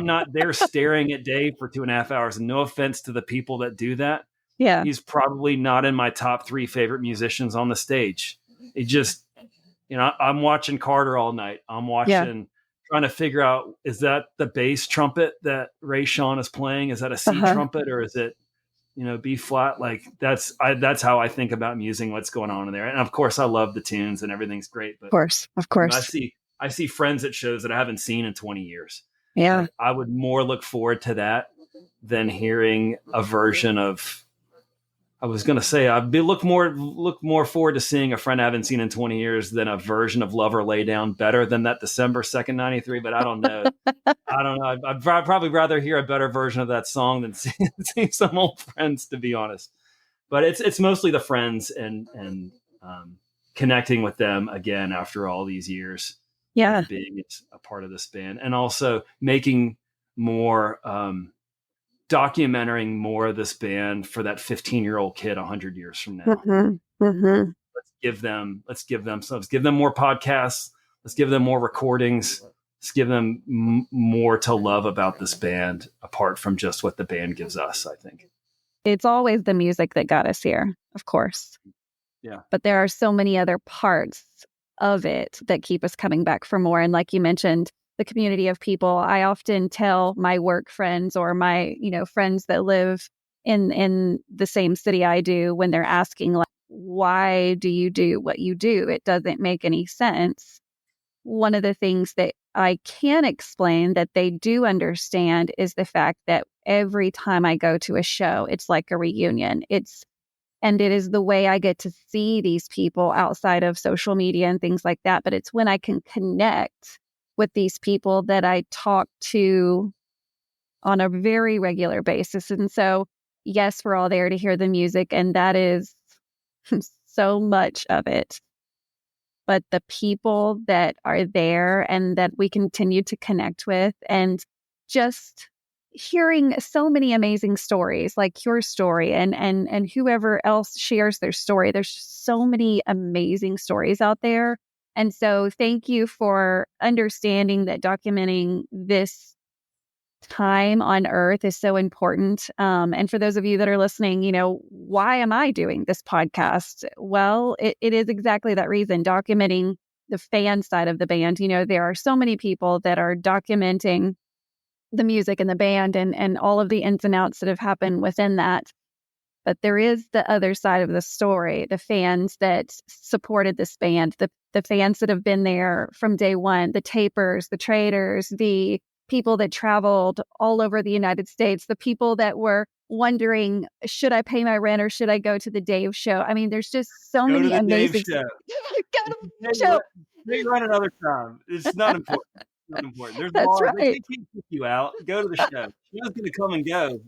not there staring at Dave for 2.5 hours. And no offense to the people that do that. Yeah. He's probably not in my top 3 favorite musicians on the stage. It just, I'm watching Carter all night. I'm watching, trying to figure out, is that the bass trumpet that Ray Sean is playing? Is that a C trumpet, or is it, B flat? Like that's how I think about music, what's going on in there. And of course I love the tunes and everything's great, but of course, I see friends at shows that I haven't seen in 20 years. Yeah. I would more look forward to that than hearing a version of, I was going to say, look more forward to seeing a friend I haven't seen in 20 years than a version of Love or Lay Down better than that December 2nd, 93. But I don't know. I'd probably rather hear a better version of that song than see some old friends, to be honest. But it's mostly the friends and connecting with them again after all these years. Yeah. Being a part of this band, and also making more, documenting more of this band for that 15-year-old kid 100 years from now. Mm-hmm. Mm-hmm. Let's give them more podcasts. Let's give them more recordings. Let's give them more to love about this band, apart from just what the band gives us, I think. It's always the music that got us here, of course. Yeah. But there are so many other parts of it that keep us coming back for more. And like you mentioned, the community of people. I often tell my work friends or my, friends that live in the same city I do, when they're asking, like, why do you do what you do? It doesn't make any sense. One of the things that I can explain that they do understand is the fact that every time I go to a show, it's like a reunion. And it is the way I get to see these people outside of social media and things like that. But it's when I can connect with these people that I talk to on a very regular basis. And so, yes, we're all there to hear the music, and that is so much of it. But the people that are there and that we continue to connect with, and just hearing so many amazing stories like your story and whoever else shares their story. There's so many amazing stories out there. And so thank you for understanding that documenting this time on Earth is so important. And for those of you that are listening, why am I doing this podcast? Well, it is exactly that reason, documenting the fan side of the band. You know, there are so many people that are documenting the music and the band and all of the ins and outs that have happened within that. But there is the other side of the story, the fans that supported this band, the fans that have been there from day one, the tapers, the traders, the people that traveled all over the United States, the people that were wondering, should I pay my rent or should I go to the Dave show? I mean, there's just so Go many to the Dave amazing... show. Go to the Maybe show. maybe run another time. It's not important. Not important. There's That's laws. right. They can't kick you out. Go to the show. Show's going to come and go.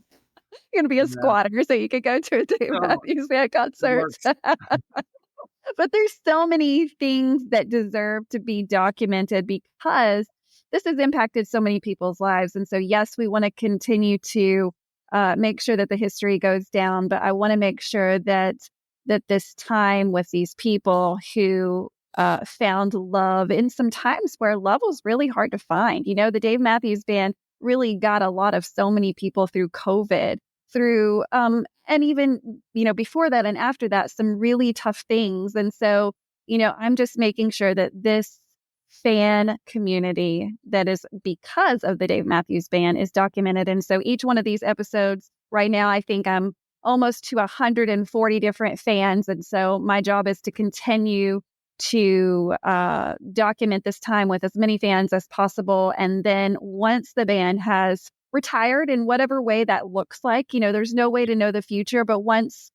You're going to be a Yeah. squatter so you could go to a Dave Oh, Matthews Band concert. But there's so many things that deserve to be documented because this has impacted so many people's lives. And so, yes, we want to continue to make sure that the history goes down, but I want to make sure that this time with these people who found love in some times where love was really hard to find. You know, the Dave Matthews Band really got a lot of so many people through COVID, through and even, you know, before that and after that, some really tough things. And so, you know, I'm just making sure that this fan community that is because of the Dave Matthews Band is documented. And so each one of these episodes right now, I think I'm almost to 140 different fans. And so my job is to continue to document this time with as many fans as possible. And then once the band has retired in whatever way that looks like, you know, there's no way to know the future, but once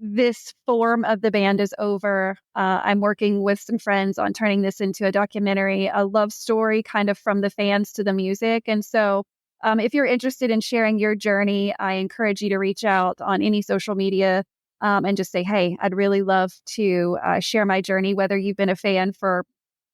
this form of the band is over, I'm working with some friends on turning this into a documentary, a love story kind of from the fans to the music. And so if you're interested in sharing your journey, I encourage you to reach out on any social media and just say, hey, I'd really love to share my journey, whether you've been a fan for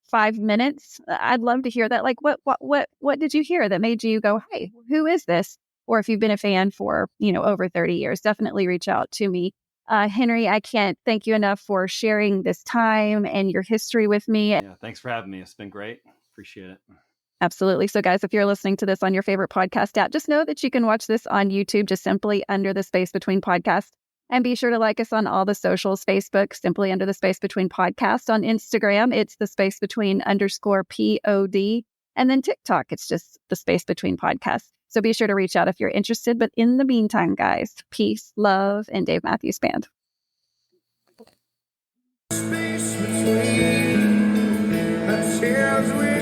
5 minutes. I'd love to hear that. Like, what did you hear that made you go, hey, who is this? Or if you've been a fan for, you know, over 30 years, definitely reach out to me. Henry, I can't thank you enough for sharing this time and your history with me. Yeah, thanks for having me. It's been great. Appreciate it. Absolutely. So guys, if you're listening to this on your favorite podcast app, just know that you can watch this on YouTube, just simply under the Space Between Podcast. And be sure to like us on all the socials, Facebook, simply under the Space Between Podcast. On Instagram, it's the Space Between _POD. And then TikTok, it's just the Space Between Podcast. So be sure to reach out if you're interested. But in the meantime, guys, peace, love, and Dave Matthews Band. Space between the tears we